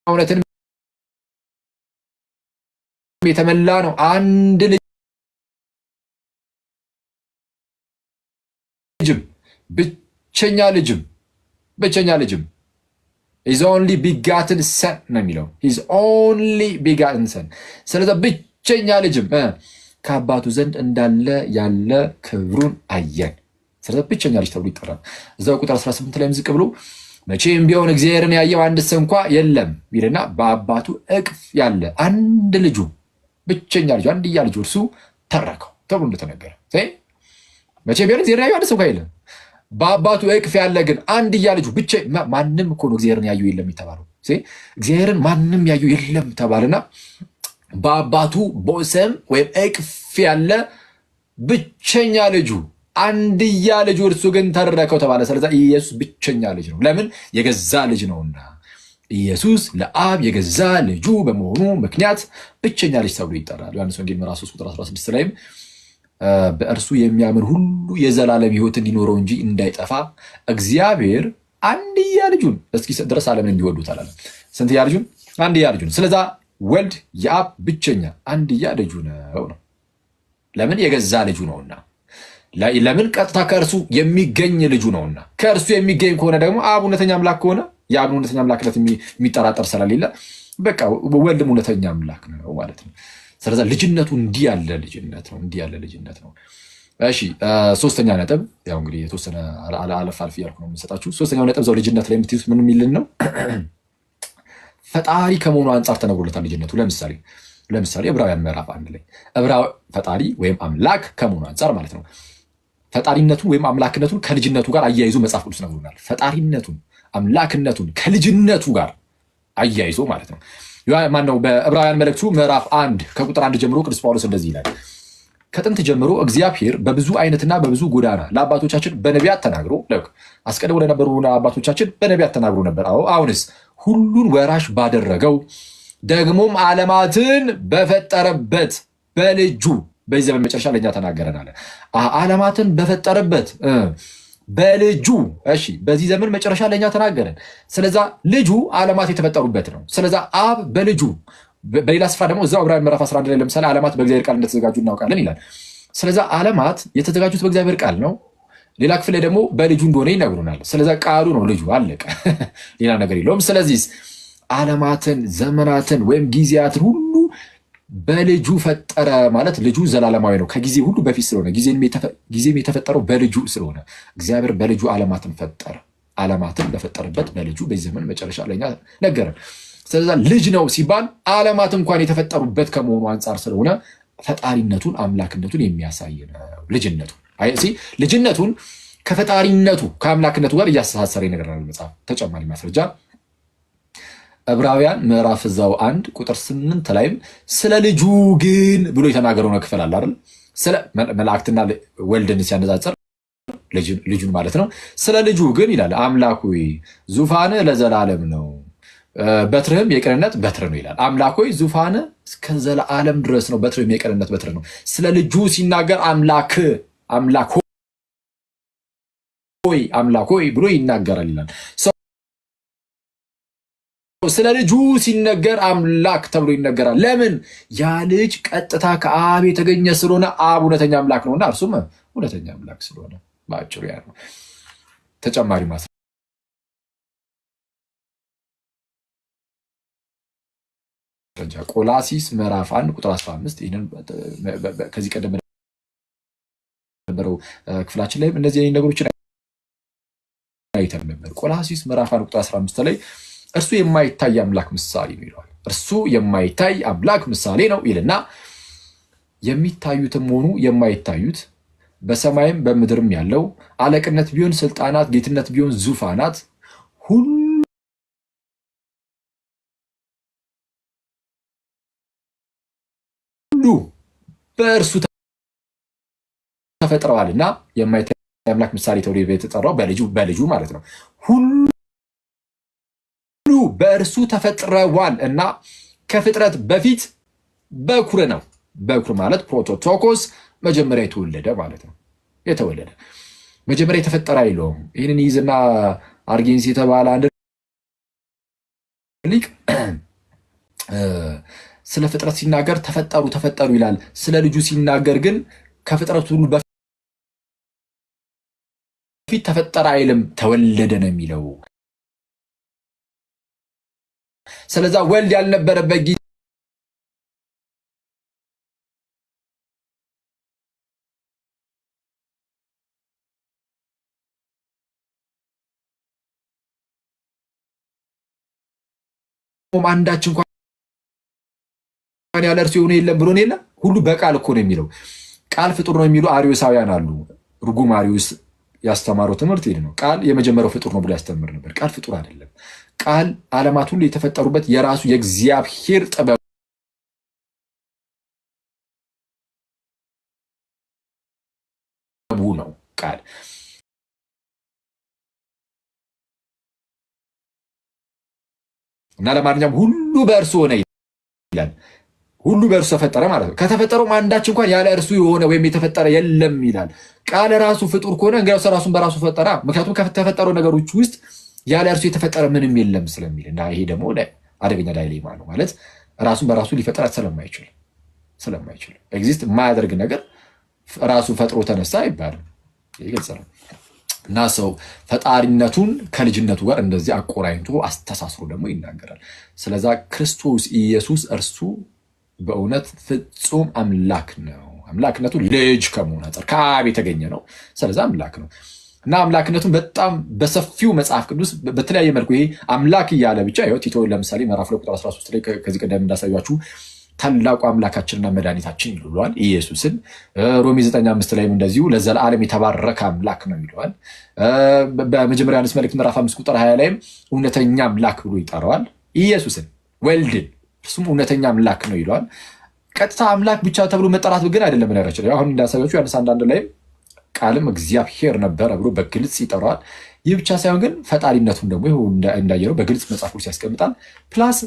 እውነትን የተመላ ነው። አንድ ልጅም ብቸኛ ልጅም ሂዝ ኦንሊ ቢጋትን ሰን ነው የሚለው። ሂዝ ኦንሊ ቢጋትን ሰን። ስለዚህ ብቸኛ ልጅም ከአባቱ ዘንድ እንዳለ ያለ ክብሩን አየን። ስለዚህ ብቸኛ ልጅ ተብሎ ይጠራል። እዛው ቁጥር 18 ላይም ዝቅ ብሎ መቼም ቢሆን እግዚአብሔርን ያየው አንድስ እንኳ የለም ይልና በአባቱ እቅፍ ያለ አንድ ልጁ ብቸኛ ልጁ አንድያ ልጁ እርሱ ተረከው ተብሎ እንደተነገረ መቼም ቢሆን እግዚአብሔርን ያየው አንድስ እንኳ የለም፣ በአባቱ እቅፍ ያለ ግን አንድያ ልጁ ብቻ። ማንም እኮ ነው እግዚአብሔርን ያየው የለም የተባለው። እግዚአብሔርን ማንም ያየው የለም ተባለና በአባቱ ቦሰም ወይም እቅፍ ያለ ብቸኛ ልጁ አንድያ ልጁ እርሱ ግን ተረከው ተባለ። ስለዚህ ኢየሱስ ብቸኛ ልጅ ነው። ለምን? የገዛ ልጅ ነውና። ኢየሱስ ለአብ የገዛ ልጁ በመሆኑ ምክንያት ብቸኛ ልጅ ተብሎ ይጠራል። ዮሐንስ ወንጌል ምዕራፍ 3 ቁጥር 16 ላይም በእርሱ የሚያምን ሁሉ የዘላለም ሕይወት እንዲኖረው እንጂ እንዳይጠፋ እግዚአብሔር አንድያ ልጁን እስኪሰጥ ድረስ ዓለምን እንዲወዱት አላለም። ስንትያ ልጁን? አንድያ ልጁን። ስለዛ ወልድ የአብ ብቸኛ አንድያ ልጁ ነው። ለምን? የገዛ ልጁ ነውና። ለምን? ቀጥታ ከእርሱ የሚገኝ ልጁ ነውና። ከእርሱ የሚገኝ ከሆነ ደግሞ አብ እውነተኛ አምላክ ከሆነ የአብን እውነተኛ አምላክነት የሚጠራጠር ስለሌለ በቃ ወልድም እውነተኛ አምላክ ነው ማለት ነው። ስለዛ ልጅነቱ እንዲህ ያለ ልጅነት ነው። እሺ ሶስተኛ ነጥብ ያው እንግዲህ የተወሰነ አለፍ አልፍ እያልኩ ነው የምሰጣችሁ። ሶስተኛው ነጥብ እዛው ልጅነት ላይ የምትይዙት ምን የሚልን ነው? ፈጣሪ ከመሆኑ አንጻር ተነግሮለታል ልጅነቱ። ለምሳሌ ዕብራውያን ምዕራፍ 1 ላይ ፈጣሪ ወይም አምላክ ከመሆኑ አንጻር ማለት ነው። ፈጣሪነቱን ወይም አምላክነቱን ከልጅነቱ ጋር አያይዞ መጽሐፍ ቅዱስ ነግሮናል። ፈጣሪነቱን አምላክነቱን ከልጅነቱ ጋር አያይዞ ማለት ነው። ማነው? በዕብራውያን መልእክቱ ምዕራፍ 1 ከቁጥር 1 ጀምሮ ቅዱስ ጳውሎስ እንደዚህ ይላል። ከጥንት ጀምሮ እግዚአብሔር በብዙ አይነትና በብዙ ጎዳና ለአባቶቻችን በነቢያት ተናግሮ፣ አስቀድሞ ለነበሩ አባቶቻችን በነቢያት ተናግሮ ነበር። አሁንስ ሁሉን ወራሽ ባደረገው ደግሞም ዓለማትን በፈጠረበት በልጁ በዚህ ዘመን መጨረሻ ለእኛ ተናገረናል። ዓለማትን በፈጠረበት በልጁ እሺ፣ በዚህ ዘመን መጨረሻ ለእኛ ተናገረን። ስለዛ ልጁ ዓለማት የተፈጠሩበት ነው። ስለዛ አብ በልጁ በሌላ ስፍራ ደግሞ እዛው ዕብራውያን ምዕራፍ 11 ላይ ለምሳሌ ዓለማት በእግዚአብሔር ቃል እንደተዘጋጁ እናውቃለን ይላል። ስለዛ ዓለማት የተዘጋጁት በእግዚአብሔር ቃል ነው። ሌላ ክፍል ላይ ደግሞ በልጁ እንደሆነ ይነግሩናል። ስለዛ ቃሉ ነው ልጁ፣ አለቀ። ሌላ ነገር የለውም። ስለዚህ ዓለማትን ዘመናትን ወይም ጊዜያትን ሁሉ በልጁ ፈጠረ ማለት ልጁ ዘላለማዊ ነው፣ ከጊዜ ሁሉ በፊት ስለሆነ ጊዜም የተፈጠረው በልጁ ስለሆነ እግዚአብሔር በልጁ ዓለማትን ፈጠረ። ዓለማትን በፈጠረበት በልጁ በዚህ ዘመን መጨረሻ ለኛ ነገረን። ስለዛ ልጅ ነው ሲባል ዓለማት እንኳን የተፈጠሩበት ከመሆኑ አንጻር ስለሆነ ፈጣሪነቱን አምላክነቱን የሚያሳይ ነው ልጅነቱ። ልጅነቱን ከፈጣሪነቱ ከአምላክነቱ ጋር እያስተሳሰረ ይነግረናል መጽሐፍ። ተጨማሪ ማስረጃ ዕብራውያን ምዕራፍ እዛው 1 ቁጥር 8 ላይም ስለ ልጁ ግን ብሎ የተናገረው ነው ክፍል አለ አይደል? ስለ መላእክትና ወልድን ሲያነጻጽር ልጁን ማለት ነው። ስለ ልጁ ግን ይላል አምላክ ሆይ ዙፋን ለዘላለም ነው፣ በትርህም የቅንነት በትር ነው ይላል። አምላክ ሆይ ዙፋን እስከ ዘላለም ድረስ ነው፣ በትርህም የቅንነት በትር ነው። ስለ ልጁ ሲናገር አምላክ ሆይ ብሎ ይናገራል ይላል። ስለ ልጁ ሲነገር አምላክ ተብሎ ይነገራል። ለምን? ያ ልጅ ቀጥታ ከአብ የተገኘ ስለሆነ አብ እውነተኛ አምላክ ነውና እርሱም እውነተኛ አምላክ ስለሆነ በአጭሩ ያ ነው። ተጨማሪ ማስረጃ ቆላሲስ ምዕራፍ 1 ቁጥር 15 ይህንን ከዚህ ቀደም ነበረው ክፍላችን ላይ እነዚህ ነገሮችን አይተን ነበር። ቆላሲስ ምዕራፍ 1 ቁጥር 15 ላይ እርሱ የማይታይ አምላክ ምሳሌ ነው ይለዋል። እርሱ የማይታይ አምላክ ምሳሌ ነው ይልና የሚታዩትም ሆኑ የማይታዩት በሰማይም በምድርም ያለው አለቅነት ቢሆን ስልጣናት፣ ጌትነት ቢሆን ዙፋናት ሁሉ በእርሱ ተፈጥረዋልና የማይታይ አምላክ ምሳሌ ተብሎ የተጠራው በልጁ ማለት ነው። ሁሉ በእርሱ ተፈጥረዋል እና ከፍጥረት በፊት በኩር ነው። በኩር ማለት ፕሮቶቶኮስ መጀመሪያ የተወለደ ማለት ነው። የተወለደ መጀመሪያ የተፈጠረ አይለውም። ይህንን ይዝና አርጌንስ የተባለ አንድ ሊቅ ስለ ፍጥረት ሲናገር ተፈጠሩ ይላል። ስለ ልጁ ሲናገር ግን ከፍጥረት ሁሉ በፊት ተፈጠረ አይልም፣ ተወለደ ነው የሚለው። ስለዛ ወልድ ያልነበረበት ጊዜ አንዳች እንኳን ያለ እርሱ የሆነ የለም ብሎን የለም። ሁሉ በቃል እኮ ነው የሚለው። ቃል ፍጡር ነው የሚሉ አርዮሳውያን አሉ። ርጉም አርዮስ ያስተማረው ትምህርት ይሄ ነው። ቃል የመጀመሪያው ፍጡር ነው ብሎ ያስተምር ነበር። ቃል ፍጡር አይደለም። ቃል ዓለማት ሁሉ የተፈጠሩበት የራሱ የእግዚአብሔር ጥበቡ ነው ቃል። እና ለማንኛውም ሁሉ በእርሱ ሆነ ይላል። ሁሉ በእርሱ ተፈጠረ ማለት ነው። ከተፈጠረውም አንዳች እንኳን ያለ እርሱ የሆነ ወይም የተፈጠረ የለም ይላል። ቃል ራሱ ፍጡር ከሆነ እንግዲያውስ ራሱን በራሱ ፈጠረ። ምክንያቱም ከተፈጠረው ነገሮች ውስጥ ያለ እርሱ የተፈጠረ ምንም የለም ስለሚል እና ይሄ ደግሞ አደገኛ ዳይሌማ ነው ማለት ራሱን በራሱ ሊፈጠር ስለማይችል ኤግዚስት የማያደርግ ነገር ራሱ ፈጥሮ ተነሳ አይባልም። ግልጽ ነው። እና ሰው ፈጣሪነቱን ከልጅነቱ ጋር እንደዚህ አቆራኝቶ አስተሳስሮ ደግሞ ይናገራል። ስለዛ ክርስቶስ ኢየሱስ እርሱ በእውነት ፍጹም አምላክ ነው። አምላክነቱ ልጅ ከመሆኑ አንጻር ከአብ የተገኘ ነው። ስለዚህ አምላክ ነው እና አምላክነቱን በጣም በሰፊው መጽሐፍ ቅዱስ በተለያየ መልኩ ይሄ አምላክ እያለ ብቻ ይኸው ቲቶ ለምሳሌ ምዕራፍ 2 ቁጥር 13 ላይ ከዚህ ቀደም እንዳሳያችሁ ታላቁ አምላካችንና መድኃኒታችን ይለዋል ኢየሱስን። ሮሜ 9:5 ላይም እንደዚሁ ለዘላለም የተባረከ አምላክ ነው ይለዋል። በመጀመሪያ ዮሐንስ መልእክት ምዕራፍ 5 ቁጥር 20 ላይም እውነተኛ አምላክ ብሎ ይጠራዋል ኢየሱስን ወልድን፣ እርሱም እውነተኛ አምላክ ነው ይለዋል። ቀጥታ አምላክ ብቻ ተብሎ መጠራት ግን አይደለም ነገራችን። አሁን እንዳሳያችሁ ዮሐንስ 1:1 ላይም ቃልም እግዚአብሔር ነበረ ብሎ በግልጽ ይጠራዋል። ይህ ብቻ ሳይሆን ግን ፈጣሪነቱን ደግሞ እንዳየነው በግልጽ መጽሐፍ ቅዱስ ያስቀምጣል። ፕላስ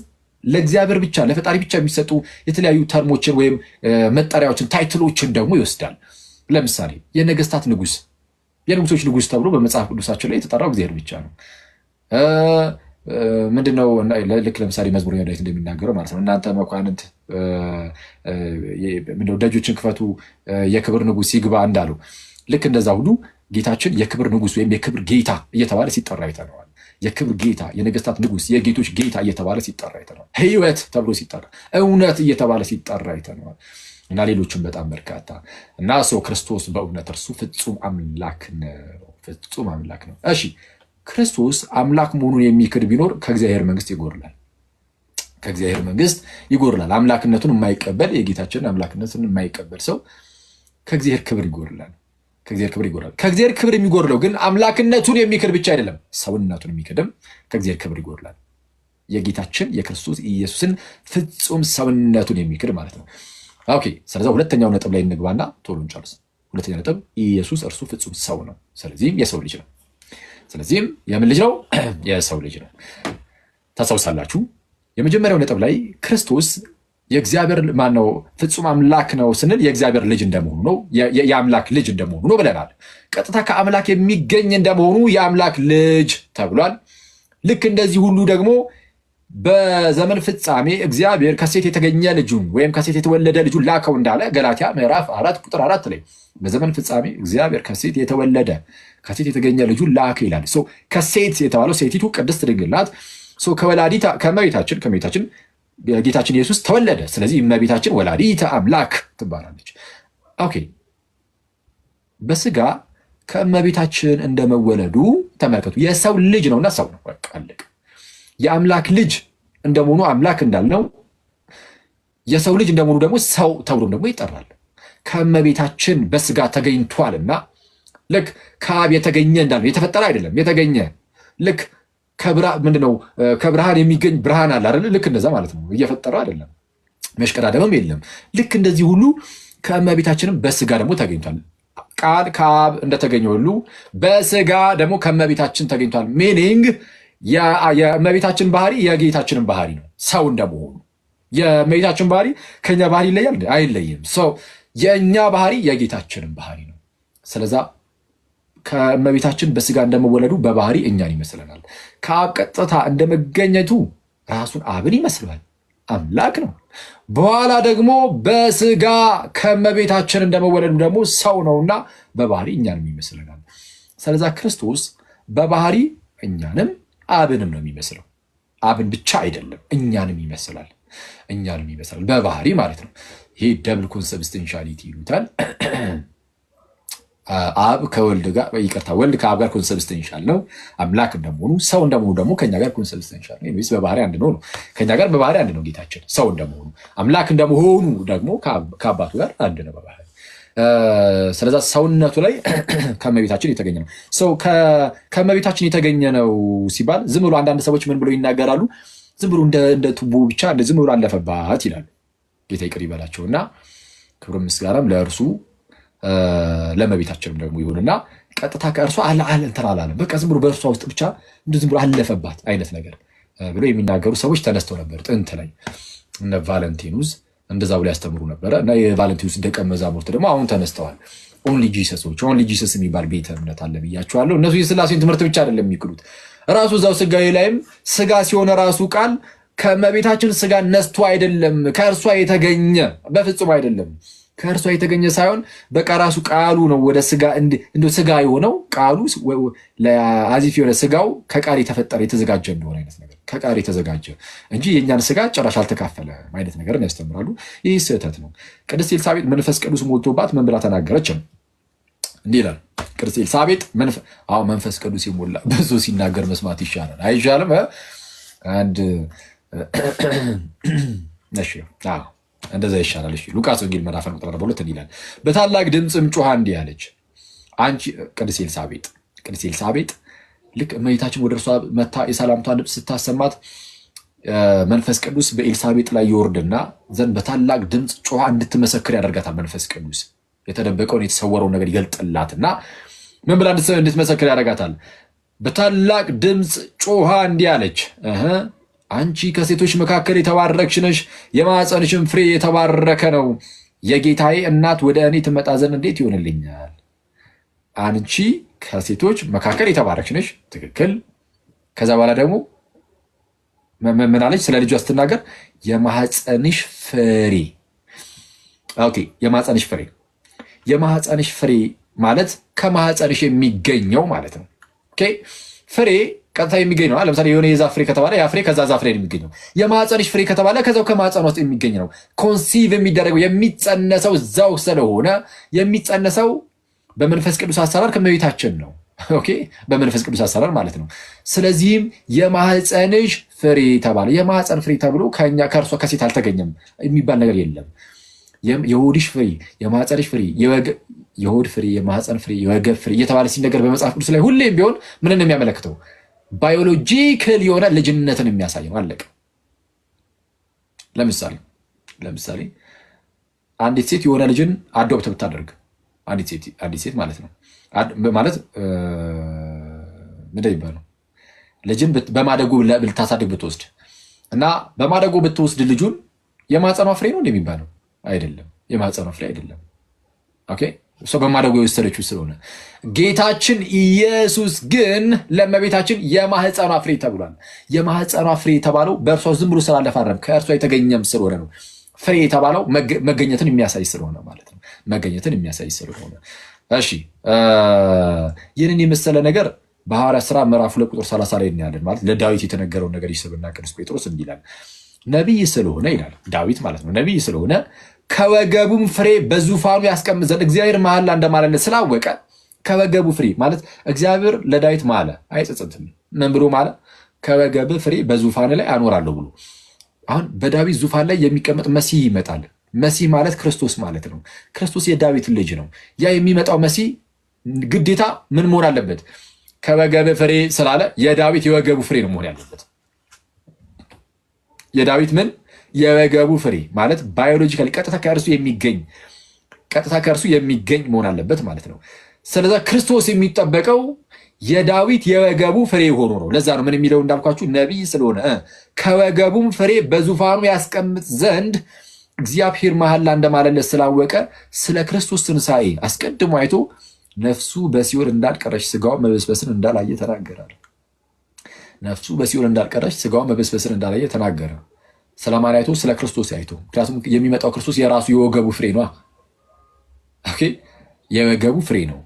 ለእግዚአብሔር ብቻ ለፈጣሪ ብቻ የሚሰጡ የተለያዩ ተርሞችን ወይም መጠሪያዎችን ታይትሎችን ደግሞ ይወስዳል። ለምሳሌ የነገስታት ንጉስ፣ የንጉሶች ንጉስ ተብሎ በመጽሐፍ ቅዱሳቸው ላይ የተጠራው እግዚአብሔር ብቻ ነው። ምንድነው? ልክ ለምሳሌ መዝሙረኛው ዳዊት እንደሚናገረው ማለት ነው እናንተ መኳንንት ደጆችን ክፈቱ የክብር ንጉስ ይግባ እንዳለው ልክ እንደዛ ሁሉ ጌታችን የክብር ንጉስ ወይም የክብር ጌታ እየተባለ ሲጠራ አይተነዋል። የክብር ጌታ፣ የነገስታት ንጉስ፣ የጌቶች ጌታ እየተባለ ሲጠራ አይተነዋል። ሕይወት ተብሎ ሲጠራ፣ እውነት እየተባለ ሲጠራ አይተነዋል እና ሌሎችም በጣም በርካታ እና ሰው ክርስቶስ በእውነት እርሱ ፍጹም አምላክ ነው። ፍጹም አምላክ ነው። እሺ ክርስቶስ አምላክ መሆኑን የሚክድ ቢኖር ከእግዚአብሔር መንግስት ይጎርላል። ከእግዚአብሔር መንግስት ይጎርላል። አምላክነቱን የማይቀበል የጌታችንን አምላክነቱን የማይቀበል ሰው ከእግዚአብሔር ክብር ይጎርላል። ከእግዚአብሔር ክብር ይጎርላል። ከእግዚአብሔር ክብር የሚጎርለው ግን አምላክነቱን የሚክድ ብቻ አይደለም፣ ሰውነቱን የሚክድም ከእግዚአብሔር ክብር ይጎርላል። የጌታችን የክርስቶስ ኢየሱስን ፍጹም ሰውነቱን የሚክድ ማለት ነው። ኦኬ፣ ስለዚህ ሁለተኛው ነጥብ ላይ እንግባና ቶሎ እንጨርስ። ሁለተኛ ነጥብ ኢየሱስ እርሱ ፍጹም ሰው ነው። ስለዚህም የሰው ልጅ ነው። ስለዚህም የምን ልጅ ነው? የሰው ልጅ ነው። ታስታውሳላችሁ የመጀመሪያው ነጥብ ላይ ክርስቶስ የእግዚአብሔር ማነው? ፍጹም አምላክ ነው ስንል የእግዚአብሔር ልጅ እንደመሆኑ ነው። የአምላክ ልጅ እንደመሆኑ ነው ብለናል። ቀጥታ ከአምላክ የሚገኝ እንደመሆኑ የአምላክ ልጅ ተብሏል። ልክ እንደዚህ ሁሉ ደግሞ በዘመን ፍጻሜ እግዚአብሔር ከሴት የተገኘ ልጁን ወይም ከሴት የተወለደ ልጁን ላከው እንዳለ ገላትያ ምዕራፍ 4 ቁጥር 4 ላይ በዘመን ፍጻሜ እግዚአብሔር ከሴት የተወለደ ከሴት የተገኘ ልጁን ላከ ይላል። ከሴት የተባለው ሴቲቱ ቅድስት ድንግል ናት። ከእመቤታችን ጌታችን ኢየሱስ ተወለደ። ስለዚህ እመቤታችን ወላዲተ አምላክ ትባላለች። ኦኬ፣ በስጋ ከእመቤታችን እንደመወለዱ ተመልከቱ። የሰው ልጅ ነውና ሰው ነው። በቃ አለቀ። የአምላክ ልጅ እንደመሆኑ አምላክ እንዳልነው የሰው ልጅ እንደመሆኑ ደግሞ ሰው ተብሎም ደግሞ ይጠራል። ከእመቤታችን በስጋ ተገኝቷልና ልክ ከአብ የተገኘ እንዳልነው የተፈጠረ አይደለም፣ የተገኘ ልክ ምንድነው ከብርሃን የሚገኝ ብርሃን አለ አይደል? ልክ እንደዛ ማለት ነው። እየፈጠረ አይደለም፣ መሽቀዳደምም የለም። ልክ እንደዚህ ሁሉ ከእመቤታችንም በስጋ ደግሞ ተገኝቷል። ቃል ከአብ እንደተገኘ ሁሉ በስጋ ደግሞ ከእመቤታችን ተገኝቷል። ሚኒንግ የእመቤታችን ባህሪ የጌታችንን ባህሪ ነው። ሰው እንደመሆኑ የእመቤታችን ባህሪ ከኛ ባህሪ ይለያል? አይለይም። ሰው የእኛ ባህሪ የጌታችንን ባህሪ ነው። ስለዛ ከእመቤታችን በስጋ እንደመወለዱ በባህሪ እኛን ይመስለናል። ከአብ ቀጥታ እንደመገኘቱ ራሱን አብን ይመስለዋል። አምላክ ነው። በኋላ ደግሞ በስጋ ከእመቤታችን እንደመወለዱ ደግሞ ሰው ነውና በባህሪ እኛንም ይመስለናል። ስለዛ ክርስቶስ በባህሪ እኛንም አብንም ነው የሚመስለው። አብን ብቻ አይደለም፣ እኛንም ይመስላል። እኛንም ይመስላል በባህሪ ማለት ነው። ይሄ ደብል ኮንሰብስቴንሻሊቲ ይሉታል። አብ ከወልድ ጋር ይቅርታ፣ ወልድ ከአብ ጋር ኮንሰብስቴንሻል ነው። አምላክ እንደመሆኑ ሰው እንደመሆኑ ደግሞ ከኛ ጋር ኮንሰብስቴንሻል ነው። ወይስ በባህሪ አንድ ነው? ከኛ ጋር በባህሪ አንድ ነው ጌታችን። ሰው እንደመሆኑ አምላክ እንደመሆኑ ደግሞ ከአባቱ ጋር አንድ ነው በባህሪ። ስለዛ ሰውነቱ ላይ ከእመቤታችን የተገኘ ነው። ሰው ከእመቤታችን የተገኘ ነው ሲባል ዝም ብሎ አንዳንድ ሰዎች ምን ብሎ ይናገራሉ? ዝም ብሎ እንደ ቱቦ ብቻ ዝም ብሎ አለፈባት ይላሉ። ጌታ ይቅር ይበላቸውና ክብር ምስጋናም ለእርሱ ለእመቤታችንም ደግሞ ይሁንና ቀጥታ ከእርሷ እንትን አላለም። በቃ ዝም ብሎ በእርሷ ውስጥ ብቻ ዝም ብሎ አለፈባት አይነት ነገር ብሎ የሚናገሩ ሰዎች ተነስተው ነበር። ጥንት ላይ እነ ቫለንቲኑስ እንደዛ ብሎ ያስተምሩ ነበረ እና የቫለንቲኑስ ደቀ መዛሙርት ደግሞ አሁን ተነስተዋል። ኦንሊ ጂሰሶች፣ ኦንሊ ጂሰስ የሚባል ቤተ እምነት አለ ብያቸዋለሁ። እነሱ የሥላሴን ትምህርት ብቻ አይደለም የሚክሉት፣ ራሱ እዛው ስጋዊ ላይም ስጋ ሲሆነ ራሱ ቃል ከእመቤታችን ስጋ ነስቶ አይደለም ከእርሷ የተገኘ በፍጹም አይደለም። ከእርሷ የተገኘ ሳይሆን በቃ ራሱ ቃሉ ነው ወደ ስጋ እንደ ስጋ የሆነው ቃሉ ለአዚፍ የሆነ ስጋው ከቃል የተፈጠረ የተዘጋጀ እንደሆነ አይነት ነገር ከቃል የተዘጋጀ እንጂ የእኛን ስጋ ጭራሽ አልተካፈለ አይነት ነገር ያስተምራሉ። ይህ ስህተት ነው። ቅድስት ኤልሳቤጥ መንፈስ ቅዱስ ሞልቶባት ምን ብላ ተናገረች? እንዲህ ይላል ቅድስት ኤልሳቤጥ መንፈስ ቅዱስ የሞላ ብዙ ሲናገር መስማት ይሻላል አይሻልም? አንድ እንደዛ ይሻላል። ሉቃስ ወንጌል ምዕራፍ 12 ይላል በታላቅ ድምፅም ጮኻ እንዲህ አለች። አንቺ ቅድስት ኤልሳቤጥ ልክ እመቤታችን ወደ እርሷ መታ የሰላምቷን ድምፅ ስታሰማት መንፈስ ቅዱስ በኤልሳቤጥ ላይ ይወርድና ዘንድ በታላቅ ድምፅ ጮኻ እንድትመሰክር ያደርጋታል። መንፈስ ቅዱስ የተደበቀውን የተሰወረውን ነገር ይገልጥላትና ምን ብላ እንድትመሰክር ያደርጋታል? በታላቅ ድምፅ ጮኻ እንዲህ አለች፣ አንቺ ከሴቶች መካከል የተባረክሽ ነሽ፣ የማኅፀንሽም ፍሬ የተባረከ ነው። የጌታዬ እናት ወደ እኔ ትመጣ ዘንድ እንዴት ይሆንልኛል? አንቺ ከሴቶች መካከል የተባረክሽ ነሽ። ትክክል። ከዛ በኋላ ደግሞ ምን አለች? ስለ ልጇ ስትናገር የማኅፀንሽ ፍሬ። ኦኬ፣ የማኅፀንሽ ፍሬ ማለት ከማኅፀንሽ የሚገኘው ማለት ነው። ኦኬ፣ ፍሬ ቀጥታ የሚገኝ ነው። ለምሳሌ የሆነ የዛፍ ፍሬ ከተባለ ያ ፍሬ ከዛ ዛፍ ላይ የሚገኘው። የማኅፀንሽ ፍሬ ከተባለ ከዛው ከማኅፀን ውስጥ የሚገኝ ነው። ኮንሲቭ የሚደረገው የሚጸነሰው እዛው ስለሆነ የሚጸነሰው በመንፈስ ቅዱስ አሰራር ከእመቤታችን ነው። ኦኬ፣ በመንፈስ ቅዱስ አሰራር ማለት ነው። ስለዚህም የማኅፀንሽ ፍሬ ተባለ። የማኅፀን ፍሬ ተብሎ ከእርሷ ከሴት አልተገኘም የሚባል ነገር የለም። የሆድሽ ፍሬ፣ የማኅፀንሽ ፍሬ፣ የሆድ ፍሬ፣ የማኅፀን ፍሬ፣ የወገብ ፍሬ እየተባለ ሲነገር በመጽሐፍ ቅዱስ ላይ ሁሌም ቢሆን ምንን የሚያመለክተው? ባዮሎጂካል የሆነ ልጅነትን የሚያሳይ ነው። አለቀ። ለምሳሌ አንዲት ሴት የሆነ ልጅን አዶፕት ብታደርግ አንዲት ሴት ማለት ነው ማለት ምንድን ይባለው ልጅን በማደጎ ልታሳድግ ብትወስድ እና በማደጎ ብትወስድ ልጁን የማኅፀኗ ፍሬ ነው እንደሚባለው አይደለም። የማኅፀኗ ፍሬ አይደለም። ኦኬ፣ እሷ በማደጎ የወሰደችው ስለሆነ ጌታችን ኢየሱስ ግን ለእመቤታችን የማኅፀኗ ፍሬ ተብሏል። የማኅፀኗ ፍሬ የተባለው በእርሷ ዝም ብሎ ስላለፈ አይደለም፣ ከእርሷ የተገኘም ስለሆነ ነው። ፍሬ የተባለው መገኘትን የሚያሳይ ስለሆነ ማለት ነው። መገኘትን የሚያሳይ ስለሆነ እሺ፣ ይህንን የመሰለ ነገር በሐዋርያት ሥራ ምዕራፍ 2 ቁጥር 30 ላይ እናያለን። ማለት ለዳዊት የተነገረውን ነገር ይስብና ቅዱስ ጴጥሮስ እንዲህ ይላል፣ ነቢይ ስለሆነ ይላል ዳዊት ማለት ነው። ነቢይ ስለሆነ ከወገቡም ፍሬ በዙፋኑ ያስቀምጥ ዘንድ እግዚአብሔር መሐላ እንደማለለት ስላወቀ ከወገቡ ፍሬ ማለት እግዚአብሔር ለዳዊት ማለ፣ አይጸጸትም። ምን ብሎ ማለ? ከወገብ ፍሬ በዙፋን ላይ አኖራለሁ ብሎ። አሁን በዳዊት ዙፋን ላይ የሚቀመጥ መሲህ ይመጣል። መሲህ ማለት ክርስቶስ ማለት ነው። ክርስቶስ የዳዊት ልጅ ነው። ያ የሚመጣው መሲህ ግዴታ ምን መሆን አለበት? ከወገብ ፍሬ ስላለ የዳዊት የወገቡ ፍሬ ነው መሆን ያለበት። የዳዊት ምን የወገቡ ፍሬ ማለት ባዮሎጂካሊ ቀጥታ ከእርሱ የሚገኝ መሆን አለበት ማለት ነው። ስለዛ ክርስቶስ የሚጠበቀው የዳዊት የወገቡ ፍሬ ሆኖ ነው። ለዛ ነው ምን የሚለው እንዳልኳችሁ ነቢይ ስለሆነ ከወገቡም ፍሬ በዙፋኑ ያስቀምጥ ዘንድ እግዚአብሔር መሐላ እንደማለለት ስላወቀ ስለ ክርስቶስ ትንሣኤ አስቀድሞ አይቶ ነፍሱ በሲኦል እንዳልቀረች ስጋው መበስበስን እንዳላየ ተናገራል። ነፍሱ በሲኦል እንዳልቀረች ስጋው መበስበስን እንዳላየ ተናገረ። ስለማን አይቶ? ስለ ክርስቶስ አይቶ። ምክንያቱም የሚመጣው ክርስቶስ የራሱ የወገቡ ፍሬ ነው። ኦኬ፣ የወገቡ ፍሬ ነው።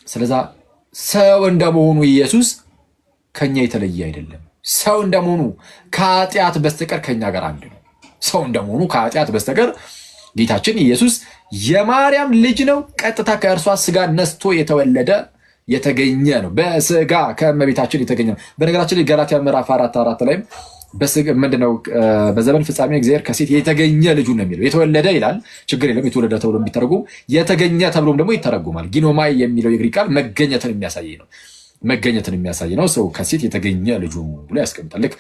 ስለዛ ሰው እንደመሆኑ ኢየሱስ ከኛ የተለየ አይደለም። ሰው እንደመሆኑ ከኃጢአት በስተቀር ከኛ ጋር አንድ ነው። ሰው እንደመሆኑ ከኃጢአት በስተቀር ጌታችን ኢየሱስ የማርያም ልጅ ነው። ቀጥታ ከእርሷ ስጋ ነስቶ የተገኘ ነው። በስጋ ከእመቤታችን የተገኘ ነው። በነገራችን ላይ ገላትያ ምዕራፍ 4 ላይም ምንድነው በዘመን ፍጻሜ እግዚአብሔር ከሴት የተገኘ ልጁ ነው የሚለው። የተወለደ ይላል፣ ችግር የለም። የተወለደ ተብሎ የሚተረጉም የተገኘ ተብሎም ደግሞ ይተረጉማል። ጊኖማይ የሚለው የግሪክ ቃል መገኘትን የሚያሳይ ነው። ሰው ከሴት የተገኘ ልጁ ብሎ ያስቀምጣል። ልክ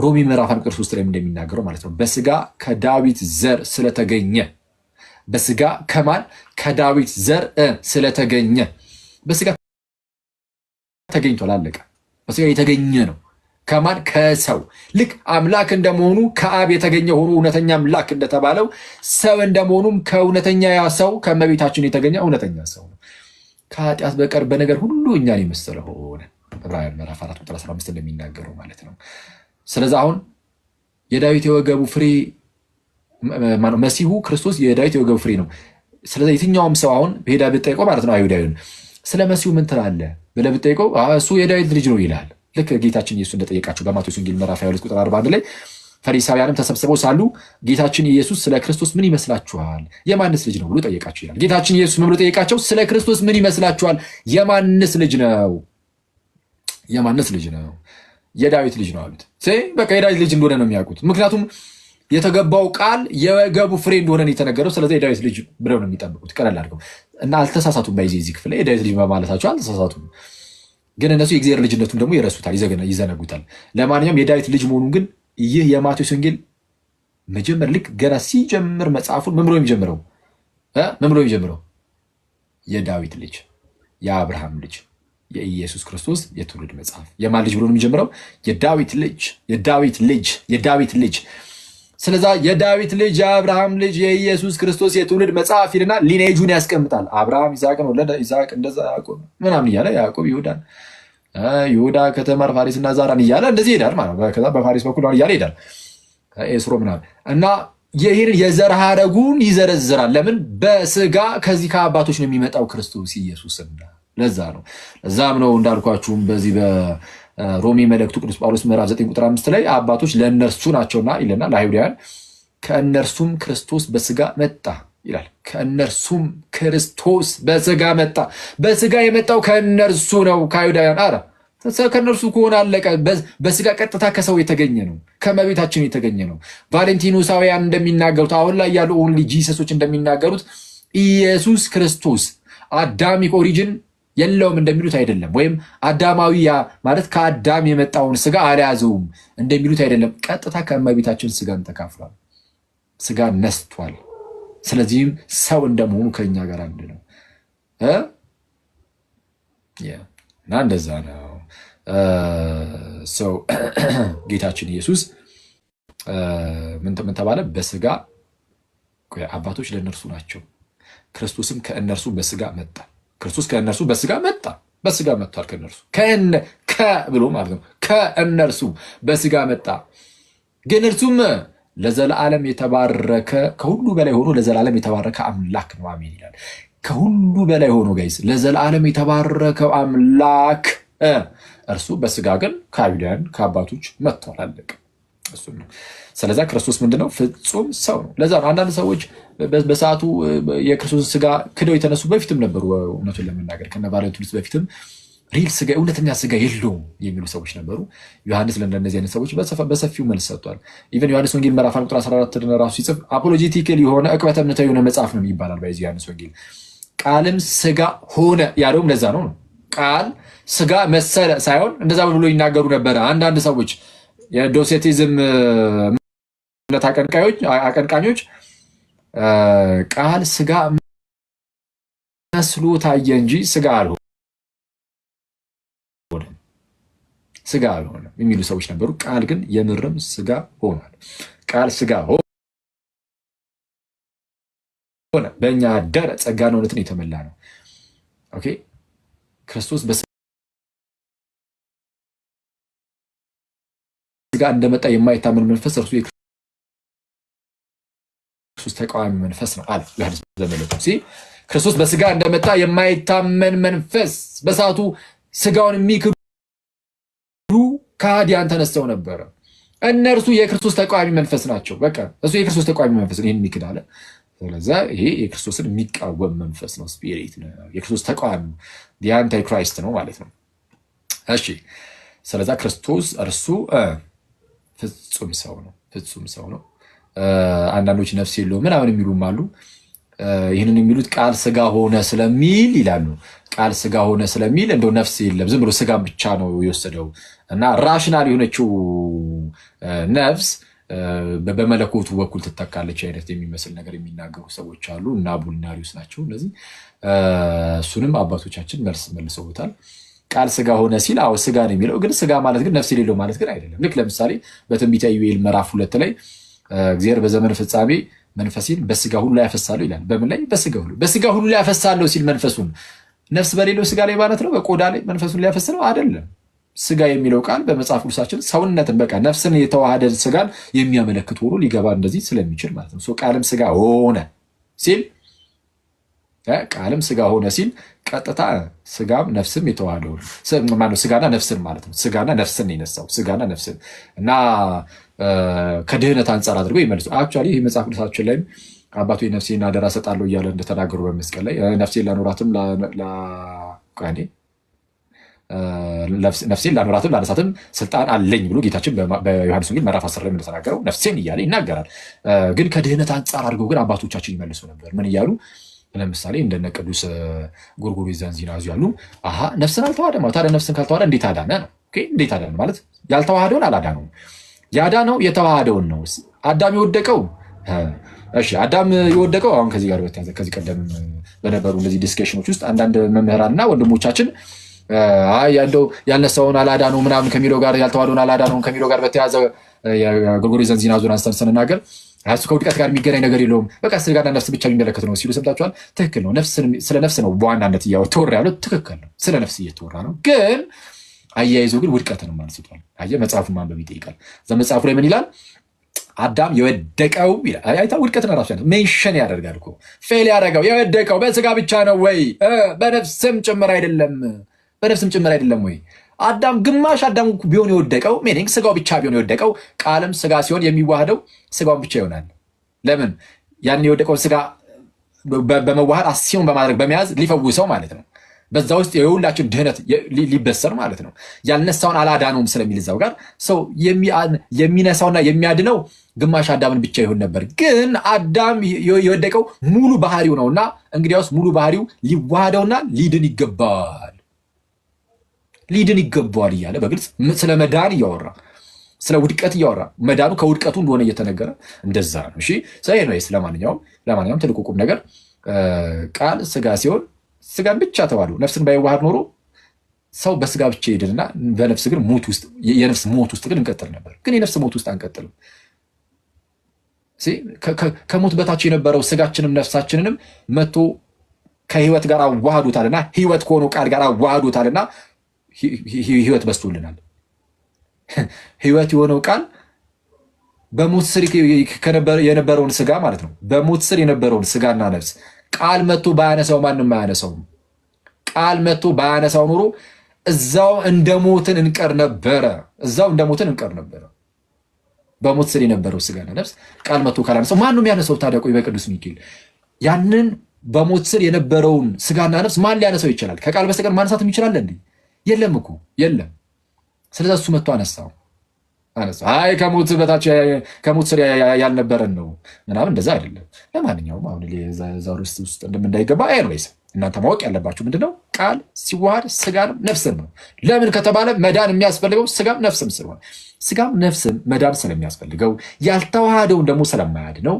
ሮሚ ምዕራፍ 1 ቁጥር 3 ላይ እንደሚናገረው ማለት ነው። በስጋ ከዳዊት ዘር ስለተገኘ፣ በስጋ ከማን? ከዳዊት ዘር ስለተገኘ በስጋ ተገኝቷል። አለቀ። በስጋ የተገኘ ነው። ከማን? ከሰው። ልክ አምላክ እንደመሆኑ ከአብ የተገኘ ሆኖ እውነተኛ አምላክ እንደተባለው ሰው እንደመሆኑም ከእውነተኛ ሰው ከእመቤታችን የተገኘ እውነተኛ ሰው ነው። ከኃጢአት በቀር በነገር ሁሉ እኛን የመሰለ ሆነ። ዕብራውያን ምዕራፍ 4 ቁጥር 15 እንደሚናገረው ማለት ነው። ስለዚህ አሁን የዳዊት የወገቡ ፍሬ መሲሁ ክርስቶስ የዳዊት የወገቡ ፍሬ ነው። ስለዚህ የትኛውም ሰው አሁን ሄዳ ብትጠይቀው ማለት ነው አይሁዳዊን ስለ መሲሁ ምን ትላለህ ብለህ ብትጠይቀው እሱ የዳዊት ልጅ ነው ይላል። ልክ ጌታችን ኢየሱስ እንደጠየቃቸው በማቴዎስ ወንጌል ምዕራፍ 22 ቁጥር 41 ላይ ፈሪሳውያንም ተሰብስበው ሳሉ ጌታችን ኢየሱስ ስለ ክርስቶስ ምን ይመስላችኋል የማንስ ልጅ ነው ብሎ ጠየቃቸው ይላል። ጌታችን ኢየሱስ ምን ብሎ ጠየቃቸው? ስለ ክርስቶስ ምን ይመስላችኋል የማንስ ልጅ ነው? የማንስ ልጅ ነው? የዳዊት ልጅ ነው አሉት። በቃ የዳዊት ልጅ እንደሆነ ነው የሚያውቁት። ምክንያቱም የተገባው ቃል የወገቡ ፍሬ እንደሆነ የተነገረው። ስለዚህ የዳዊት ልጅ ብለው ነው የሚጠብቁት። ቀለል አድርገው እና አልተሳሳቱም። ባይዜ እዚህ ክፍል ላይ የዳዊት ልጅ በማለታቸው አልተሳሳቱም። ግን እነሱ የእግዚአብሔር ልጅነቱን ደግሞ ይረሱታል፣ ይዘነጉታል። ለማንኛውም የዳዊት ልጅ መሆኑን ግን ይህ የማቴዎስ ወንጌል መጀመር ልክ ገና ሲጀምር መጽሐፉን ምን ብሎ የሚጀምረው? የዳዊት ልጅ የአብርሃም ልጅ የኢየሱስ ክርስቶስ የትውልድ መጽሐፍ የማን ልጅ ብሎ ነው የሚጀምረው? የዳዊት ልጅ። ስለዛ የዳዊት ልጅ የአብርሃም ልጅ የኢየሱስ ክርስቶስ የትውልድ መጽሐፍ ይልና ሊኔጁን ያስቀምጣል። አብርሃም ይስሐቅን ወለደ፣ ይስሐቅ እንደዛ ያዕቆብ ምናምን እያለ ያዕቆብ ይሁዳን፣ ይሁዳ ከተማር ፋሪስና ዛራን እያለ እንደዚህ ይሄዳል ማለት ነው። ከዛ በፋሪስ በኩል እያለ ይሄዳል ኤስሮ ምናምን እና ይህንን የዘር ሐረጉን ይዘረዝራል። ለምን? በስጋ ከዚህ ከአባቶች ነው የሚመጣው ክርስቶስ ኢየሱስና ለዛም ነው እንዳልኳችሁም በዚህ በሮሜ መልእክቱ ቅዱስ ጳውሎስ ምዕራፍ 9 ቁጥር 5 ላይ አባቶች ለእነርሱ ናቸውና ይለናል ለአይሁዳውያን ከእነርሱም ክርስቶስ በስጋ መጣ ይላል። ከእነርሱም ክርስቶስ በስጋ መጣ። በስጋ የመጣው ከእነርሱ ነው ከአይሁዳውያን። አረ ከእነርሱ ከሆነ አለቀ። በስጋ ቀጥታ ከሰው የተገኘ ነው፣ ከመቤታችን የተገኘ ነው። ቫሌንቲኖሳውያን እንደሚናገሩት አሁን ላይ ያሉ ኦንሊ ጂሰሶች እንደሚናገሩት ኢየሱስ ክርስቶስ አዳሚክ ኦሪጅን የለውም እንደሚሉት አይደለም። ወይም አዳማዊ ማለት ከአዳም የመጣውን ስጋ አልያዘውም እንደሚሉት አይደለም። ቀጥታ ከእመቤታችን ስጋን ተካፍሏል፣ ስጋ ነስቷል። ስለዚህም ሰው እንደመሆኑ ከኛ ጋር አንድ ነው እና እንደዛ ነው ሰው ጌታችን ኢየሱስ ምን ተባለ? በስጋ አባቶች ለእነርሱ ናቸው፣ ክርስቶስም ከእነርሱ በስጋ መጣ። ክርስቶስ ከእነርሱ በስጋ መጣ። በስጋ መጥቷል። ከእነርሱ ብሎ ማለት ነው። ከእነርሱ በስጋ መጣ። ግን እርሱም ለዘላለም የተባረከ ከሁሉ በላይ ሆኖ ለዘላለም የተባረከ አምላክ ነው። አሜን ይላል። ከሁሉ በላይ ሆኖ ጋይስ ለዘላለም የተባረከው አምላክ እርሱ በስጋ ግን ከአይሁዳውያን ከአባቶች መጥቷል። አለቀ። እሱ ነው። ስለዛ ክርስቶስ ምንድነው? ፍጹም ሰው ነው። ለዛ ነው አንዳንድ ሰዎች በሰዓቱ የክርስቶስን ስጋ ክደው የተነሱ በፊትም ነበሩ። እውነቱን ለመናገር ከነባሪያቱ በፊትም ሪል ስጋ እውነተኛ ስጋ የለውም የሚሉ ሰዎች ነበሩ። ዮሐንስ ለእነዚህ አይነት ሰዎች በሰፊው መልስ ሰጥቷል። ኢቨን ዮሐንስ ወንጌል ምዕራፍ 1 ቁጥር 14 ራሱ ሲጽፍ አፖሎጂቲካል የሆነ ዕቅበተ እምነታዊ የሆነ መጽሐፍ ነው ይባላል። በዚህ ዮሐንስ ወንጌል ቃልም ስጋ ሆነ ያለውም ለዛ ነው። ቃል ስጋ መሰለ ሳይሆን እንደዛ ብሎ ይናገሩ ነበረ አንዳንድ ሰዎች የዶሴቲዝም እምነት አቀንቃኞች ቃል ስጋ መስሎ ታየ እንጂ ስጋ አልሆነም የሚሉ ሰዎች ነበሩ። ቃል ግን የምርም ስጋ ሆኗል። ቃል ስጋ ሆነ፣ በእኛ አደረ፣ ጸጋና እውነትን የተመላ ነው። ኦኬ ክርስቶስ በስጋ እንደመጣ የማይታመን መንፈስ እርሱ የክርስቶስ ተቃዋሚ መንፈስ ነው አለ ዮሐንስ ዘመለቱ። ክርስቶስ በስጋ እንደመጣ የማይታመን መንፈስ፣ በሰዓቱ ስጋውን የሚክዱ ከሃዲያን ተነስተው ነበረ። እነርሱ የክርስቶስ ተቃዋሚ መንፈስ ናቸው። በቃ እሱ የክርስቶስ ተቃዋሚ መንፈስ ነው፣ ይህን የሚክድ አለ። ስለዚህ ይሄ የክርስቶስን የሚቃወም መንፈስ ነው፣ ስፒሪት ነው፣ የክርስቶስ ተቃዋሚ የአንታይ ክራይስት ነው ማለት ነው። እሺ ስለዛ ክርስቶስ እርሱ ፍጹም ሰው ነው። አንዳንዶች ነፍስ የለውም ምናምን የሚሉም አሉ። ይህንን የሚሉት ቃል ስጋ ሆነ ስለሚል ይላሉ። ቃል ስጋ ሆነ ስለሚል እንደው ነፍስ የለም ዝም ብሎ ስጋን ብቻ ነው የወሰደው እና ራሽናል የሆነችው ነፍስ በመለኮቱ በኩል ትተካለች አይነት የሚመስል ነገር የሚናገሩ ሰዎች አሉ እና ቡልናሪውስ ናቸው እነዚህ። እሱንም አባቶቻችን መልሰውታል። ቃል ስጋ ሆነ ሲል አዎ ስጋ ነው የሚለው፣ ግን ስጋ ማለት ግን ነፍስ የሌለው ማለት ግን አይደለም። ልክ ለምሳሌ በትንቢተ ኢዩኤል ምዕራፍ 2 ላይ እግዚአብሔር በዘመን ፍጻሜ መንፈሴን በስጋ ሁሉ ላይ ያፈሳለሁ ይላል። በምን ላይ? በስጋ ሁሉ ላይ ያፈሳለሁ ሲል መንፈሱን ነፍስ በሌለው ስጋ ላይ ማለት ነው። በቆዳ ላይ መንፈሱን ሊያፈስ ነው አይደለም። ስጋ የሚለው ቃል በመጽሐፍ ቅዱሳችን ሰውነትን በቃ ነፍስን የተዋሃደ ስጋን የሚያመለክት ሆኖ ሊገባ እንደዚህ ስለሚችል ማለት ነው። ቃልም ስጋ ሆነ ሲል ቃልም ስጋ ሆነ ሲል ቀጥታ ስጋም ነፍስም የተዋሃደው ማነው? ስጋና ነፍስን ማለት ነው። ስጋና ነፍስን የነሳው ስጋና ነፍስን እና ከድህነት አንጻር አድርጎ ይመልሱ። አክቹዋሊ ይህ መጽሐፍ ቅዱሳችን ላይም አባቶ ነፍሴን አደራ እሰጣለሁ እያለ እንደተናገሩ በመስቀል ላይ ነፍሴን ላኖራትም ነፍሴን ላኖራትም ላነሳትም ስልጣን አለኝ ብሎ ጌታችን በዮሐንስ ወንጌል ምዕራፍ 10 ላይ እንደተናገረው ነፍሴን እያለ ይናገራል። ግን ከድህነት አንጻር አድርገው ግን አባቶቻችን ይመልሱ ነበር። ምን እያሉ? ለምሳሌ እንደነ ቅዱስ ጎርጎርዮስ ዘእንዚናዙ ያሉ ነፍስን አልተዋሃደም። ታዲያ ነፍስን ካልተዋሃደ እንዴት አዳነ ነው? እንዴት አዳነ ማለት ያልተዋሃደውን አላዳነውም። ያዳነው የተዋሃደውን ነው። አዳም የወደቀው አዳም የወደቀው አሁን ከዚህ ጋር በተያዘ ከዚህ ቀደም በነበሩ እነዚህ ዲስከሽኖች ውስጥ አንዳንድ መምህራንና ወንድሞቻችን እንደው ያልነሳውን አላዳነው ምናምን ከሚለው ጋር ያልተዋሃደውን አላዳነው ከሚለው ጋር በተያዘ ጎርጎርዮስ ዘእንዚናዙን አንስተን ስንናገር እሱ ከውድቀት ጋር የሚገናኝ ነገር የለውም፣ በቃ ስጋና ነፍስ ብቻ የሚመለከት ነው ሲሉ ሰምታችኋል። ትክክል ነው። ስለ ነፍስ ነው በዋናነት እያወራ ያለው ትክክል ነው። ስለ ነፍስ እየተወራ ነው። ግን አያይዞ ግን ውድቀትንም አንስቷል። አየህ መጽሐፉን ማንበብ ይጠይቃል። እዛ መጽሐፉ ላይ ምን ይላል? አዳም የወደቀው አይታ ውድቀትን ራሱ ሜንሽን ያደርጋል እኮ ፌል ያደረገው የወደቀው በስጋ ብቻ ነው ወይ? በነፍስም ጭምር አይደለም? በነፍስም ጭምር አይደለም ወይ? አዳም ግማሽ አዳም ቢሆን የወደቀው ሚኒንግ ስጋው ብቻ ቢሆን የወደቀው ቃልም ስጋ ሲሆን የሚዋህደው ስጋውን ብቻ ይሆናል። ለምን? ያንን የወደቀውን ስጋ በመዋሃድ አሲዮን በማድረግ በመያዝ ሊፈውሰው ማለት ነው። በዛ ውስጥ የሁላችን ድህነት ሊበሰር ማለት ነው። ያልነሳውን አላዳነውም ስለሚል እዛው ጋር ሰው የሚነሳውና የሚያድነው ግማሽ አዳምን ብቻ ይሆን ነበር። ግን አዳም የወደቀው ሙሉ ባህሪው ነውና እንግዲያውስ ሙሉ ባህሪው ሊዋሃደውና ሊድን ይገባዋል እያለ በግልጽ ስለ መዳን እያወራ ስለ ውድቀት እያወራ መዳኑ ከውድቀቱ እንደሆነ እየተነገረ እንደዛ ነው። እሺ ለማንኛውም ትልቁ ቁም ነገር ቃል ስጋ ሲሆን ስጋን ብቻ ተዋህዶ ነፍስን ባይዋሃድ ኖሮ ሰው በስጋ ብቻ ይድንና በነፍስ ግን የነፍስ ሞት ውስጥ ግን እንቀጥል ነበር። ግን የነፍስ ሞት ውስጥ አንቀጥልም። ከሞት በታች የነበረው ስጋችንም ነፍሳችንንም መጥቶ ከህይወት ጋር አዋህዶታልና ህይወት ከሆነው ቃል ጋር አዋህዶታልና ህይወት በስቶልናል። ህይወት የሆነው ቃል በሞት ስር የነበረውን ስጋ ማለት ነው። በሞት ስር የነበረውን ስጋና ነፍስ ቃል መጥቶ ባያነሳው ማንም አያነሳውም። ቃል መጥቶ ባያነሳው ኖሮ እዛው እንደሞትን እንቀር ነበረ። በሞት ስር የነበረው ስጋና ነፍስ ቃል መጥቶ ካላነሳው ማንም ያነሳው? ታዲያ ቆይ በቅዱስ ሚካኤል ያንን በሞት ስር የነበረውን ስጋና ነፍስ ማን ሊያነሳው ይችላል? ከቃል በስተቀር ማንሳትም ይችላል እንዴ? የለም እኮ የለም። ስለዚህ እሱ መጥቶ አነሳው። አይ ከሞት በታች ከሞት ስር ያልነበረን ነው ምናምን እንደዛ አይደለም። ለማንኛውም አሁን ዛሬ ውስጥ እንደምንዳይገባ ኤኒዌይስ እናንተ ማወቅ ያለባችሁ ምንድነው? ቃል ሲዋሃድ ስጋንም ነፍስም ነው። ለምን ከተባለ መዳን የሚያስፈልገው ስጋም ነፍስም ስለሆነ ስጋም ነፍስም መዳን ስለሚያስፈልገው ያልተዋሃደውን ደግሞ ስለማያድ ነው።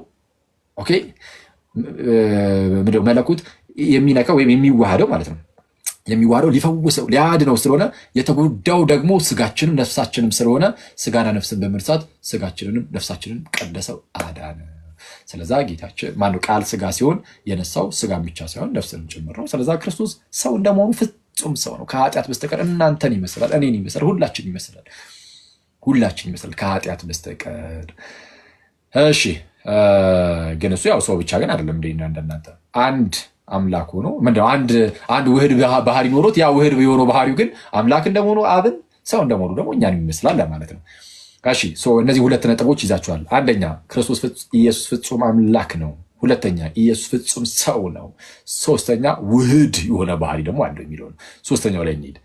ኦኬ መለኮት የሚነካው ወይም የሚዋሃደው ማለት ነው የሚዋሃደው ሊፈውሰው ሊያድነው ስለሆነ የተጎዳው ደግሞ ስጋችንም ነፍሳችንም ስለሆነ ስጋና ነፍስን በመርሳት ስጋችንንም ነፍሳችንንም ቀደሰው አዳነ። ስለዛ ጌታችን ማነው ቃል ስጋ ሲሆን የነሳው ስጋን ብቻ ሳይሆን ነፍስንም ጭምር ነው። ስለዛ ክርስቶስ ሰው እንደመሆኑ ፍጹም ሰው ነው። ከኃጢአት በስተቀር እናንተን ይመስላል፣ እኔን ይመስላል፣ ሁላችን ይመስላል ከኃጢአት በስተቀር። እሺ ግን እሱ ያው ሰው ብቻ ግን አይደለም እንደናንተ አንድ አምላክ ሆኖ ምንድነው አንድ ውህድ ባህሪ ኖሮት ያ ውህድ የሆነው ባህሪው ግን አምላክ እንደመሆኑ አብን ሰው እንደመሆኑ ደግሞ እኛን ይመስላል ለማለት ነው። እሺ እነዚህ ሁለት ነጥቦች ይዛችኋል። አንደኛ ክርስቶስ ኢየሱስ ፍጹም አምላክ ነው። ሁለተኛ ኢየሱስ ፍጹም ሰው ነው። ሶስተኛ ውህድ የሆነ ባህሪ ደግሞ አለው የሚለው ነው። ሶስተኛው ላይ እንሂድ።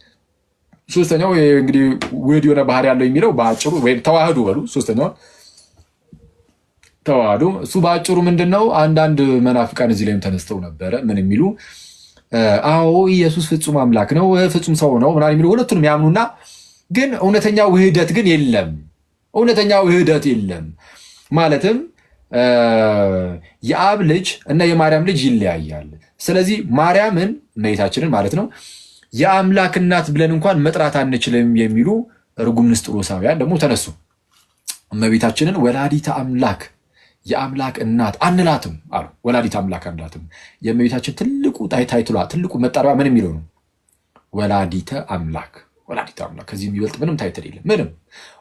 ሶስተኛው እንግዲህ ውህድ የሆነ ባህሪ አለው የሚለው በአጭሩ ወይም ተዋህዶ በሉ። ሶስተኛው ተዋህዶ እሱ በአጭሩ ምንድነው? አንዳንድ መናፍቃን እዚህ ላይም ተነስተው ነበረ። ምን የሚሉ አዎ ኢየሱስ ፍጹም አምላክ ነው ፍጹም ሰው ነው ምናምን የሚሉ ሁለቱንም ያምኑና ግን እውነተኛ ውህደት ግን የለም። እውነተኛ ውህደት የለም ማለትም የአብ ልጅ እና የማርያም ልጅ ይለያያል። ስለዚህ ማርያምን እመቤታችንን ማለት ነው የአምላክ እናት ብለን እንኳን መጥራት አንችልም የሚሉ ርጉም ንስጥሮሳውያን ደግሞ ተነሱ። እመቤታችንን ወላዲተ አምላክ የአምላክ እናት አንላትም አሉ። ወላዲተ አምላክ አንላትም። የእመቤታችን ትልቁ ታይትሏ ትልቁ መጠሪያ ምን የሚለው ነው? ወላዲተ አምላክ ወላዲተ አምላክ ከዚህ የሚበልጥ ምንም ታይትል የለም። ምንም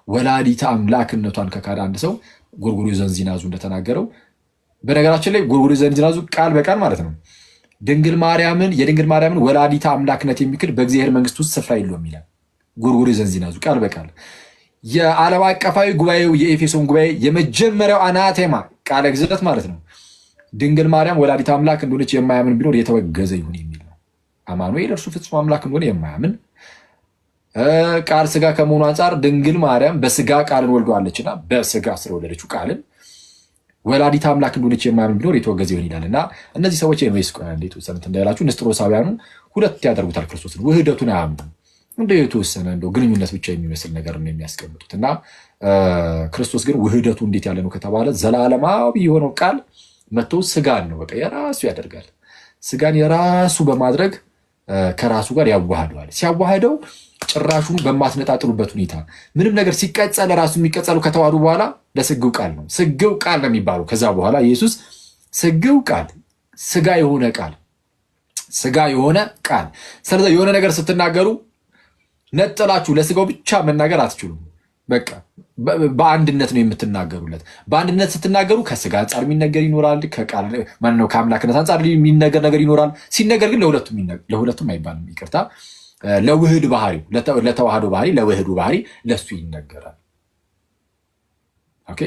ወላዲተ አምላክነቷን ከካደ አንድ ሰው ጎርጎርዮስ ዘእንዚናዙ እንደተናገረው፣ በነገራችን ላይ ጎርጎርዮስ ዘእንዚናዙ ቃል በቃል ማለት ነው የድንግል ማርያምን ወላዲተ አምላክነት የሚክድ በእግዚአብሔር መንግስት ውስጥ ስፍራ የለውም ይላል ጎርጎርዮስ ዘእንዚናዙ ቃል በቃል። የዓለም አቀፋዊ ጉባኤው የኤፌሶን ጉባኤ የመጀመሪያው አናቴማ ቃለ ግዝረት ማለት ነው ድንግል ማርያም ወላዲተ አምላክ እንደሆነች የማያምን ቢኖር የተወገዘ ይሁን የሚል ነው። አማኑኤል እርሱ ፍጹም አምላክ እንደሆነ የማያምን ቃል ስጋ ከመሆኑ አንጻር ድንግል ማርያም በስጋ ቃልን ወልደዋለችና በስጋ ስለወለደችው ቃልን ወላዲተ አምላክ እንደሆነች የማያምን ቢኖር የተወገዘ ይሁን ይላል። እና እነዚህ ሰዎች የተወሰኑት እንዳላችሁ ንስጥሮሳውያኑ ሁለት ያደርጉታል ክርስቶስን፣ ውህደቱን አያምኑም። እንደ የተወሰነ እንደው ግንኙነት ብቻ የሚመስል ነገር ነው የሚያስቀምጡት። እና ክርስቶስ ግን ውህደቱ እንዴት ያለ ነው ከተባለ ዘላለማዊ የሆነው ቃል መጥቶ ስጋን ነው በቃ የራሱ ያደርጋል። ስጋን የራሱ በማድረግ ከራሱ ጋር ያዋህደዋል። ሲያዋህደው ጭራሹን በማትነጣጥሉበት ሁኔታ ምንም ነገር ሲቀጸል ራሱ የሚቀጸሉ ከተዋህዱ በኋላ ለስግው ቃል ነው። ስግው ቃል ነው የሚባለው። ከዛ በኋላ ኢየሱስ ስግው ቃል፣ ስጋ የሆነ ቃል፣ ስጋ የሆነ ቃል። ስለዚህ የሆነ ነገር ስትናገሩ ነጥላችሁ ለስጋው ብቻ መናገር አትችሉም። በቃ በአንድነት ነው የምትናገሩለት። በአንድነት ስትናገሩ ከስጋ አንጻር የሚነገር ይኖራል፣ ከአምላክነት አንጻር የሚነገር ነገር ይኖራል። ሲነገር ግን ለሁለቱም አይባልም። ይቅርታ፣ ለውህድ ባህሪው፣ ለተዋህዶ ባህሪ፣ ለውህዱ ባህሪ ለሱ ይነገራል። ኦኬ።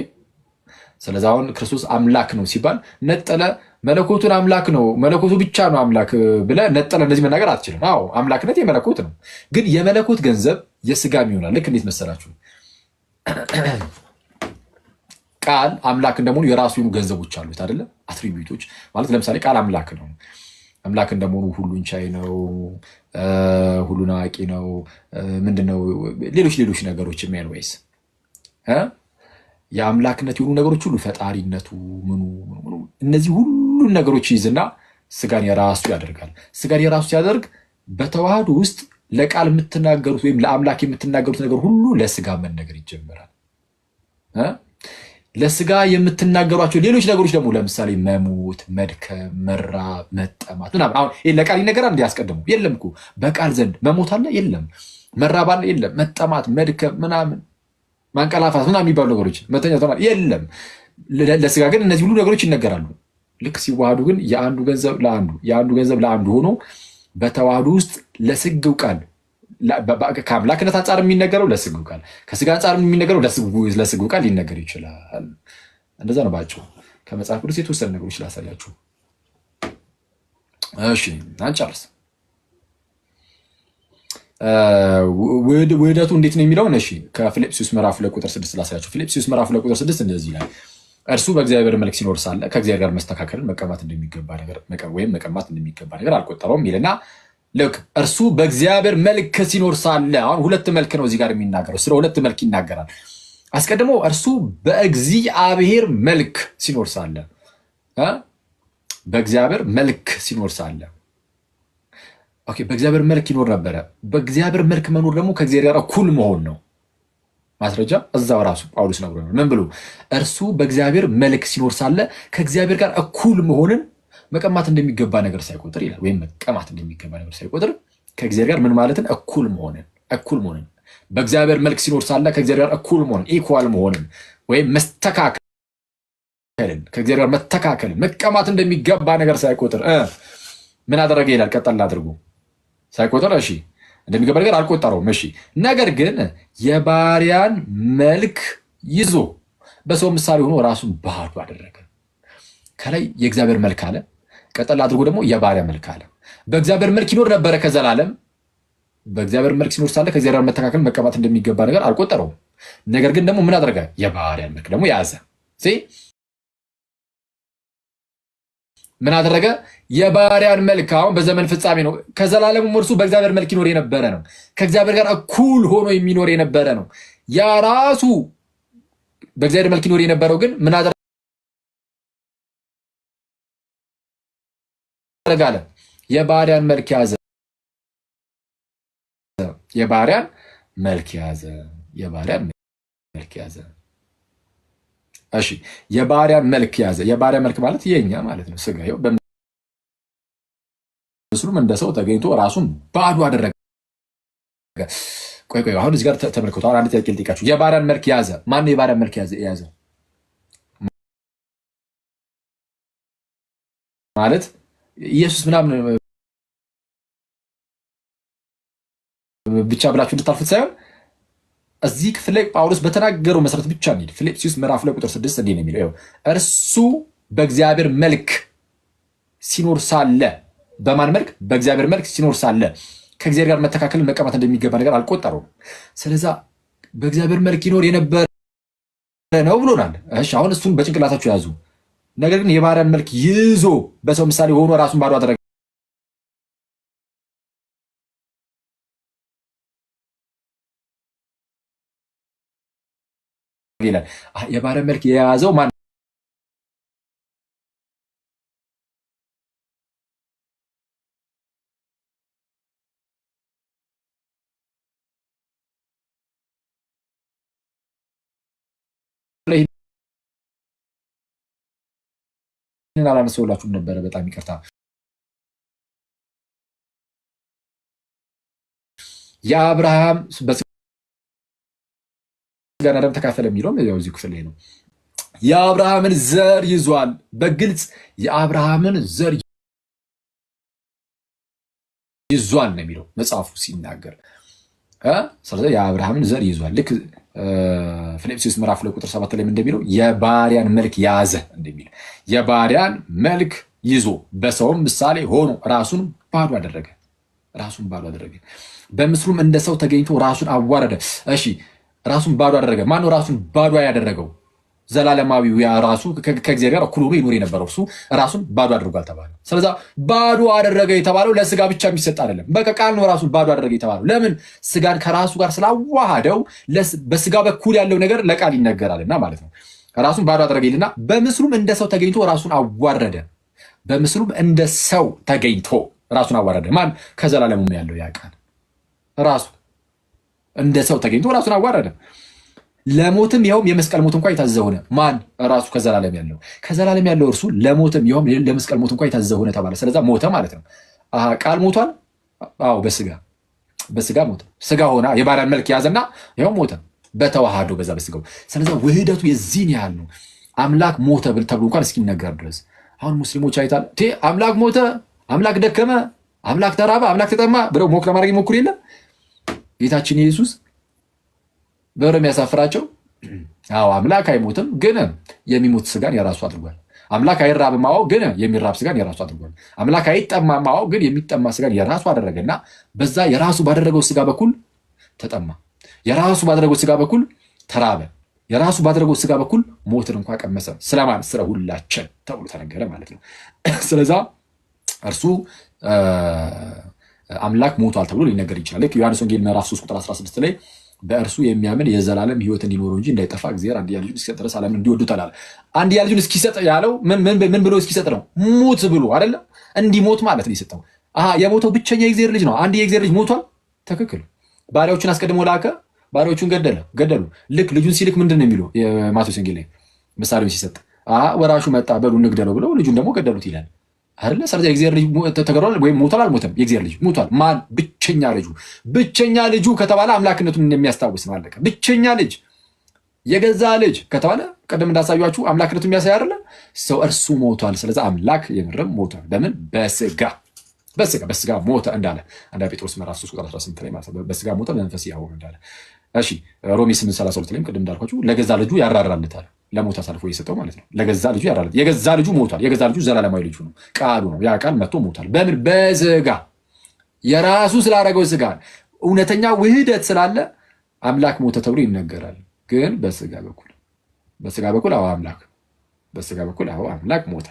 ስለዚህ አሁን ክርስቶስ አምላክ ነው ሲባል ነጠለ መለኮቱን አምላክ ነው መለኮቱ ብቻ ነው አምላክ ብለህ ነጠለ እንደዚህ መናገር አትችልም። አዎ አምላክነት የመለኮት ነው፣ ግን የመለኮት ገንዘብ የስጋም ይሆናል። ልክ እንዴት መሰላችሁ? ቃል አምላክ እንደመሆኑ የራሱ የሆኑ ገንዘቦች አሉት አይደለ? አትሪቢዩቶች ማለት ለምሳሌ ቃል አምላክ ነው። አምላክ እንደመሆኑ ሁሉን ቻይ ነው፣ ሁሉን አዋቂ ነው። ምንድነው ሌሎች ነገሮች የሚያንወይስ የአምላክነት የሆኑ ነገሮች ሁሉ ፈጣሪነቱ ምኑ እነዚህ ሁሉን ነገሮች ይዝና ስጋን የራሱ ያደርጋል። ስጋን የራሱ ሲያደርግ በተዋህዶ ውስጥ ለቃል የምትናገሩት ወይም ለአምላክ የምትናገሩት ነገር ሁሉ ለስጋ መነገር ይጀምራል። ለስጋ የምትናገሯቸው ሌሎች ነገሮች ደግሞ ለምሳሌ መሞት፣ መድከም፣ መራብ፣ መጠማት ምናምን አሁን ለቃል ይነገራል። እንዲያስቀድሙ የለም እኮ በቃል ዘንድ መሞት አለ የለም፣ መራብ አለ የለም፣ መጠማት፣ መድከም ምናምን ማንቀላፋት ምናምን የሚባሉ ነገሮች መተኛት የለም። ለስጋ ግን እነዚህ ሁሉ ነገሮች ይነገራሉ። ልክ ሲዋሃዱ ግን የአንዱ ገንዘብ ለአንዱ ሆኖ በተዋህዶ ውስጥ ለስግው ቃል ከአምላክነት አንጻር የሚነገረው ለስግው ቃል፣ ከስጋ አንጻር የሚነገረው ለስግው ቃል ሊነገር ይችላል። እንደዛ ነው ባጭሩ። ከመጽሐፍ ቅዱስ የተወሰኑ ነገሮች ላሳያችሁ። እሺ አንጨርስ። ውህደቱ እንዴት ነው የሚለውን እሺ ከፊልጵስዩስ ምዕራፍ 2 ቁጥር 6 ላሳያችሁ። ፊልጵስዩስ ምዕራፍ 2 ቁጥር 6 እንደዚህ ይላል፣ እርሱ በእግዚአብሔር መልክ ሲኖር ሳለ ከእግዚአብሔር ጋር መስተካከልን መቀማት እንደሚገባ ነገር አልቆጠረውም ይልና ልክ እርሱ በእግዚአብሔር መልክ ሲኖር ሳለ፣ አሁን ሁለት መልክ ነው እዚህ ጋር የሚናገረው፣ ስለ ሁለት መልክ ይናገራል። አስቀድሞ እርሱ በእግዚአብሔር መልክ ሲኖር ሳለ፣ በእግዚአብሔር መልክ ሲኖር ሳለ ኦኬ፣ በእግዚአብሔር መልክ ይኖር ነበረ። በእግዚአብሔር መልክ መኖር ደግሞ ከእግዚአብሔር ጋር እኩል መሆን ነው። ማስረጃ እዛው ራሱ ጳውሎስ ነግሮ ነው። ምን ብሎ እርሱ በእግዚአብሔር መልክ ሲኖር ሳለ ከእግዚአብሔር ጋር እኩል መሆንን መቀማት እንደሚገባ ነገር ሳይቆጥር ይላል። ወይም መቀማት እንደሚገባ ነገር ሳይቆጥር ከእግዚአብሔር ጋር ምን ማለትን እኩል መሆንን በእግዚአብሔር መልክ ሲኖር ሳለ ከእግዚአብሔር ጋር እኩል መሆንን ኢኳል መሆንን ወይም መስተካከልን ከእግዚአብሔር ጋር መተካከልን መቀማት እንደሚገባ ነገር ሳይቆጥር ምን አደረገ ይላል። ቀጠል አድርጎ ሳይቆጥር እሺ እንደሚገባ ነገር አልቆጠረውም። እሺ ነገር ግን የባሪያን መልክ ይዞ በሰው ምሳሌ ሆኖ ራሱን ባዶ አደረገ። ከላይ የእግዚአብሔር መልክ አለ፣ ቀጠል አድርጎ ደግሞ የባሪያ መልክ አለ። በእግዚአብሔር መልክ ይኖር ነበረ ከዘላለም። በእግዚአብሔር መልክ ሲኖር ሳለ ከእግዚአብሔር መተካከል መቀማት እንደሚገባ ነገር አልቆጠረውም። ነገር ግን ደግሞ ምን አደረገ? የባሪያን መልክ ደግሞ ያዘ። ምን አደረገ? የባሪያን መልክ። አሁን በዘመን ፍጻሜ ነው። ከዘላለሙ እርሱ በእግዚአብሔር መልክ ይኖር የነበረ ነው። ከእግዚአብሔር ጋር እኩል ሆኖ የሚኖር የነበረ ነው። ያ ራሱ በእግዚአብሔር መልክ ይኖር የነበረው ግን ምን አደረገ? የባሪያን መልክ ያዘ። የባሪያን መልክ ያዘ። የባሪያን መልክ ያዘ። እሺ የባሪያን መልክ ያዘ። የባሪያ መልክ ማለት የኛ ማለት ነው። ስጋው በምስሉም እንደ ሰው ተገኝቶ ራሱን ባዶ አደረገ ቆይ አሁን እዚህ ጋር ተመልከቱ። አሁን አንድ ጥያቄ ልጠይቃችሁ። የባሪያን መልክ ያዘ። ማን ነው የባሪያን መልክ የያዘው? ማለት ኢየሱስ ምናምን ብቻ ብላችሁ እንድታልፉት ሳይሆን እዚህ ክፍል ላይ ጳውሎስ በተናገረው መሰረት ብቻ እንሂድ። ፊልጵስዩስ ምዕራፍ 2 ቁጥር 6 እንዲህ ነው የሚለው፣ እርሱ በእግዚአብሔር መልክ ሲኖር ሳለ፣ በማን መልክ? በእግዚአብሔር መልክ ሲኖር ሳለ ከእግዚአብሔር ጋር መተካከልን መቀማት እንደሚገባ ነገር አልቆጠረውም። ስለዛ በእግዚአብሔር መልክ ይኖር የነበረ ነው ብሎናል። እሺ አሁን እሱን በጭንቅላታችሁ ያዙ። ነገር ግን የባሪያን መልክ ይዞ በሰው ምሳሌ ሆኖ ራሱን ባዶ አደረገ ይላል። የባሪያን መልክ የያዘው ማን? አላነሳሁላችሁም ነበረ። በጣም ይቅርታ። የአብርሃም በስጋና ደም ተካፈለ የሚለውም ያው እዚህ ክፍል ላይ ነው። የአብርሃምን ዘር ይዟል። በግልጽ የአብርሃምን ዘር ይዟል ነው የሚለው መጽሐፉ ሲናገር። ስለዚህ የአብርሃምን ዘር ይዟል። ልክ ፊልጵስዩስ ምዕራፍ 2 ቁጥር 7 ላይ እንደሚለው የባሪያን መልክ ያዘ እንደሚል የባሪያን መልክ ይዞ በሰውም ምሳሌ ሆኖ ራሱን ባዶ አደረገ። በምስሉም እንደ ሰው ተገኝቶ ራሱን አዋረደ። እሺ ራሱን ባዶ አደረገ። ማነው ራሱን ባዶ ያደረገው? ዘላለማዊው ያ ራሱ ከእግዚአብሔር ጋር እኩል ሆኖ ይኖር የነበረው እሱ ራሱን ባዶ አድርጓል ተባለ። ስለዛ ባዶ አደረገ የተባለው ለስጋ ብቻ የሚሰጥ አይደለም። በቃ ቃል ነው ራሱን ባዶ አደረገ የተባለው። ለምን? ስጋን ከራሱ ጋር ስላዋሃደው በስጋ በኩል ያለው ነገር ለቃል ይነገራልና ማለት ነው። ራሱን ባዶ አደረገ ይልና በምስሉም እንደ ሰው ተገኝቶ ራሱን አዋረደ። በምስሉም እንደ ሰው ተገኝቶ ራሱን አዋረደ። ማን? ከዘላለሙም ያለው ያ ቃል ራሱ እንደ ሰው ተገኝቶ ራሱን አዋረደ። ለሞትም ይኸውም የመስቀል ሞት እንኳን የታዘዘ ሆነ። ማን? ራሱ ከዘላለም ያለው እርሱ ለሞትም ይኸውም ለመስቀል ሞት እንኳን የታዘዘ ሆነ ተባለ። ስለዛ ሞተ ማለት ነው። ቃል ሞቷል። አዎ በስጋ ሞተ። ስጋ ሆነ የባሪያን መልክ ያዘና ይኸው ሞተ በተዋሃዶ በዛ በስጋው። ስለዛ ውህደቱ የዚህን ያህል ነው። አምላክ ሞተ ተብሎ እንኳን እስኪነገር ድረስ አሁን ሙስሊሞች አይታል አምላክ ሞተ፣ አምላክ ደከመ፣ አምላክ ተራበ፣ አምላክ ተጠማ ብለው ሞክ ለማድረግ ይሞክሩ የለ ጌታችን ኢየሱስ በረ የሚያሳፍራቸው። አዎ አምላክ አይሞትም፣ ግን የሚሞት ስጋን የራሱ አድርጓል። አምላክ አይራብም፣ አዎ ግን የሚራብ ስጋን የራሱ አድርጓል። አምላክ አይጠማም፣ አዎ ግን የሚጠማ ስጋን የራሱ አደረገና በዛ የራሱ ባደረገው ስጋ በኩል ተጠማ፣ የራሱ ባደረገው ስጋ በኩል ተራበ፣ የራሱ ባደረገው ስጋ በኩል ሞትን እንኳ ቀመሰ። ስለማን? ስለ ሁላችን ተብሎ ተነገረ ማለት ነው። ስለዛ እርሱ አምላክ ሞቷል ተብሎ ሊነገር ይችላል። ልክ ዮሐንስ ወንጌል ምዕራፍ 3 ቁጥር 16 ላይ በእርሱ የሚያምን የዘላለም ሕይወት እንዲኖረው እንጂ እንዳይጠፋ እግዚአብሔር አንድያ ልጁን እስኪሰጥ ድረስ ዓለምን እንዲወዱታል አለ። አንድያ ልጁን እስኪሰጥ ያለው ምን ብሎ እስኪሰጥ ነው? ሙት ብሎ አይደለ? እንዲሞት ማለት ነው የሰጠው። የሞተው ብቸኛ የእግዚአብሔር ልጅ ነው። አንድ የእግዚአብሔር ልጅ ሞቷል። ትክክል። ባሪያዎቹን አስቀድሞ ላከ፣ ባሪያዎቹን ገደሉ። ልክ ልጁን ሲልክ ምንድን ነው የሚለው? የማቴዎስ ወንጌል ላይ ምሳሌውን ሲሰጥ ወራሹ መጣ፣ በሉ እንግደለው ብለው ልጁን ደግሞ ገደሉት ይላል አይደለ? ስለዚህ የእግዚአብሔር ልጅ ተገድሏል ወይም ሞቷል? አልሞተም። የእግዚአብሔር ልጅ ሞቷል። ማን? ብቸኛ ልጁ ከተባለ አምላክነቱን የሚያስታውስ ነው። አለቀ። ብቸኛ ልጅ የገዛ ልጅ ከተባለ ቀደም እንዳሳያችሁ አምላክነቱን የሚያሳይ አይደለ? ሰው እርሱ ሞቷል። ስለዚህ አምላክ የምርም ሞቷል። በምን? በስጋ ሞተ እንዳለ አንድ ጴጥሮስ ምዕራፍ 3 ቁጥር 18 ላይ ማለት ነው። በስጋ ሞተ በመንፈስ ሕያው ሆነ እንዳለ። እሺ ሮሜ 8:32 ላይም ቅድም እንዳልኳችሁ ለገዛ ልጁ ያራራልታል። ለሞት አሳልፎ የሰጠው ማለት ነው። ለገዛ ልጁ ያራራል። የገዛ ልጁ ሞቷል። የገዛ ልጁ ዘላለማዊ ልጁ ነው። ቃሉ ነው። ያ ቃል መጥቶ ሞቷል። በምን? በስጋ የራሱ ስላደረገው ስጋ እውነተኛ ውህደት ስላለ አምላክ ሞተ ተብሎ ይነገራል። ግን በስጋ በኩል አዎ አምላክ ሞተ፣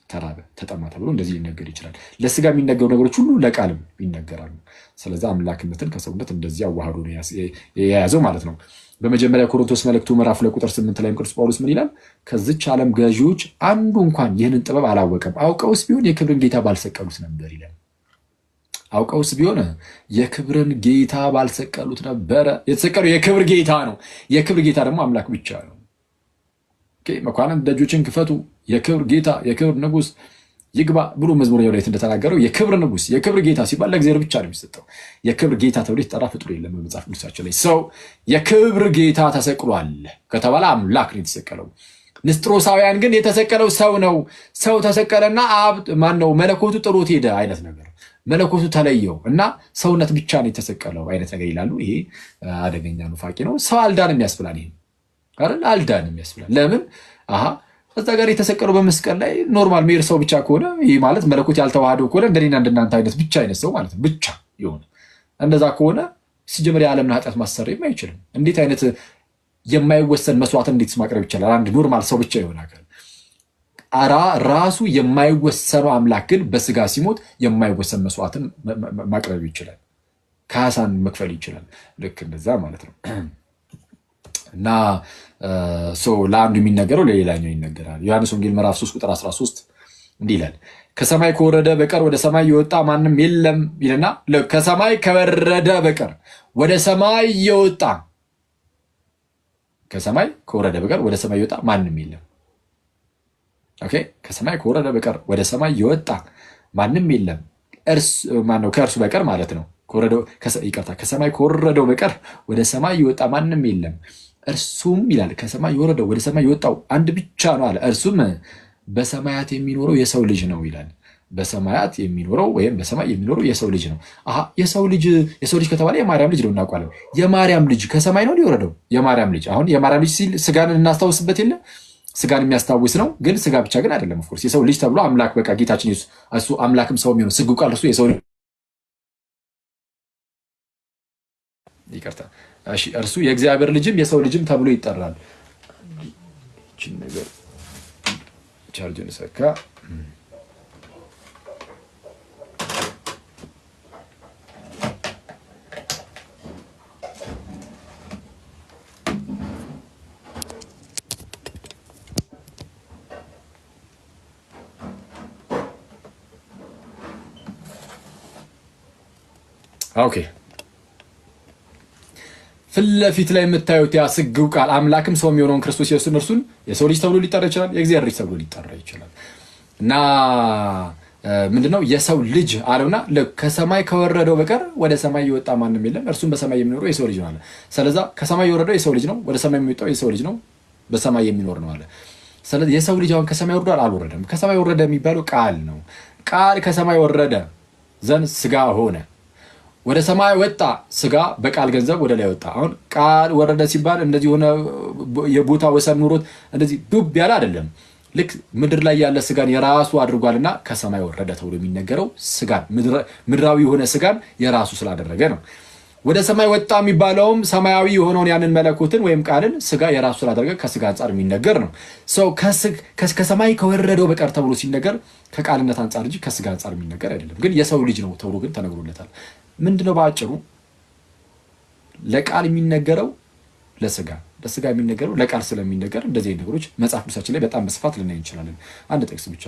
ተራበ፣ ተጠማ ተብሎ እንደዚህ ሊነገር ይችላል። ለስጋ የሚነገሩ ነገሮች ሁሉ ለቃልም ይነገራሉ። ስለዚህ አምላክነትን ከሰውነት እንደዚህ አዋህዶ ነው የያዘው ማለት ነው። በመጀመሪያ ቆሮንቶስ መልእክቱ ምዕራፍ 2 ቁጥር 8 ላይ ቅዱስ ጳውሎስ ምን ይላል? ከዚች ዓለም ገዢዎች አንዱ እንኳን ይህንን ጥበብ አላወቀም፣ አውቀውስ ቢሆን የክብርን ጌታ ባልሰቀሉት ነበር ይላል። አውቀውስ ቢሆን የክብርን ጌታ ባልሰቀሉት ነበረ። የተሰቀለው የክብር ጌታ ነው። የክብር ጌታ ደግሞ አምላክ ብቻ ነው። መኳንንት ደጆችን ክፈቱ፣ የክብር ጌታ የክብር ንጉሥ ይግባ ብሎ መዝሙረኛው ላይ እንደተናገረው የክብር ንጉስ የክብር ጌታ ሲባል ለእግዚአብሔር ብቻ ነው የሚሰጠው። የክብር ጌታ ተብሎ የተጠራ ፍጡር የለም በመጽሐፍ ቅዱሳችን ላይ። ሰው የክብር ጌታ ተሰቅሏል ከተባለ አምላክ ነው የተሰቀለው። ንስጥሮሳውያን ግን የተሰቀለው ሰው ነው። ሰው ተሰቀለና ማነው መለኮቱ ጥሎት ሄደ አይነት ነገር፣ መለኮቱ ተለየው እና ሰውነት ብቻ ነው የተሰቀለው አይነት ነገር ይላሉ። ይሄ አደገኛ ኑፋቄ ነው። ሰው አልዳንም ያስብላል። ይሄ አይደል አልዳንም ያስብላል። ለምን እዛ ጋር የተሰቀለው በመስቀል ላይ ኖርማል ሜር ሰው ብቻ ከሆነ ይህ ማለት መለኮት ያልተዋሃደው ከሆነ እንደኔና እንደናንተ አይነት ብቻ አይነት ሰው ማለት ነው ብቻ የሆነ እንደዛ ከሆነ ሲጀምር የዓለምን ኃጢአት ማሰረይም አይችልም። እንዴት አይነት የማይወሰን መስዋዕትን እንዴት ማቅረብ ይቻላል? አንድ ኖርማል ሰው ብቻ የሆነ አካል ራሱ የማይወሰነው አምላክ ግን በስጋ ሲሞት የማይወሰን መስዋዕትን ማቅረብ ይችላል። ካሳን መክፈል ይችላል። ልክ እንደዛ ማለት ነው። እና ለአንዱ የሚነገረው ለሌላኛው ይነገራል። ዮሐንስ ወንጌል ምዕራፍ 3 ቁጥር 13 እንዲህ ይላል፣ ከሰማይ ከወረደ በቀር ወደ ሰማይ የወጣ ማንም የለም ይልና ከሰማይ ከወረደ በቀር ወደ ሰማይ የወጣ ከሰማይ ከወረደ በቀር ወደ ሰማይ የወጣ ማንም የለም። ኦኬ፣ ከሰማይ ከወረደ በቀር ወደ ሰማይ የወጣ ማንም የለም። ማነው? ከእርሱ በቀር ማለት ነው። ይቅርታ፣ ከሰማይ ከወረደው በቀር ወደ ሰማይ የወጣ ማንም የለም። እርሱም ይላል ከሰማይ የወረደው ወደ ሰማይ የወጣው አንድ ብቻ ነው አለ። እርሱም በሰማያት የሚኖረው የሰው ልጅ ነው ይላል። በሰማያት የሚኖረው ወይም በሰማይ የሚኖረው የሰው ልጅ ነው። የሰው ልጅ ከተባለ የማርያም ልጅ ነው እናውቃለን። የማርያም ልጅ ከሰማይ ነው የወረደው። የማርያም ልጅ አሁን የማርያም ልጅ ሲል ስጋን እናስታውስበት የለ ስጋን የሚያስታውስ ነው። ግን ስጋ ብቻ ግን አይደለም። ኦፍኮርስ የሰው ልጅ ተብሎ አምላክ በቃ ጌታችን ኢየሱስ እሱ አምላክም ሰው የሚሆነው ስጉ ቃል እሱ የሰው ይቅርታ፣ እሺ፣ እርሱ የእግዚአብሔር ልጅም የሰው ልጅም ተብሎ ይጠራል። እቺን ነገር ቻርጅን ሰካ። ኦኬ፣ ፊት ለፊት ላይ የምታዩት ያ ስግው ቃል አምላክም ሰው የሚሆነውን ክርስቶስ ኢየሱስን እርሱን የሰው ልጅ ተብሎ ሊጠራ ይችላል፣ የእግዚአብሔር ልጅ ተብሎ ሊጠራ ይችላል። እና ምንድነው የሰው ልጅ አለውና ከሰማይ ከወረደው በቀር ወደ ሰማይ የወጣ ማንም የለም፣ እርሱም በሰማይ የሚኖረው የሰው ልጅ ነው አለ። ስለዛ ከሰማይ የወረደው የሰው ልጅ ነው፣ ወደ ሰማይ የሚወጣው የሰው ልጅ ነው፣ በሰማይ የሚኖር ነው አለ። ስለዚህ የሰው ልጅ አሁን ከሰማይ ወርዷል አልወረደም? ከሰማይ ወረደ የሚባለው ቃል ነው። ቃል ከሰማይ ወረደ ዘንድ ስጋ ሆነ። ወደ ሰማይ ወጣ፣ ስጋ በቃል ገንዘብ ወደ ላይ ወጣ። አሁን ቃል ወረደ ሲባል እንደዚህ ሆነ የቦታ ወሰን ኑሮት እንደዚህ ዱብ ያለ አይደለም። ልክ ምድር ላይ ያለ ስጋን የራሱ አድርጓልና ከሰማይ ወረደ ተብሎ የሚነገረው ስጋን ምድራዊ የሆነ ስጋን የራሱ ስላደረገ ነው። ወደ ሰማይ ወጣ የሚባለውም ሰማያዊ የሆነውን ያንን መለኮትን ወይም ቃልን ስጋ የራሱ ስላደረገ ከስጋ አንጻር የሚነገር ነው። ሰው ከሰማይ ከወረደው በቀር ተብሎ ሲነገር ከቃልነት አንጻር እንጂ ከስጋ አንጻር የሚነገር አይደለም። ግን የሰው ልጅ ነው ተብሎ ግን ተነግሮለታል። ምንድነው? በአጭሩ ለቃል የሚነገረው ለስጋ የሚነገረው ለቃል ስለሚነገር እንደዚህ ነገሮች መጽሐፍ ቅዱሳችን ላይ በጣም በስፋት ልናይ እንችላለን። አንድ ጥቅስ ብቻ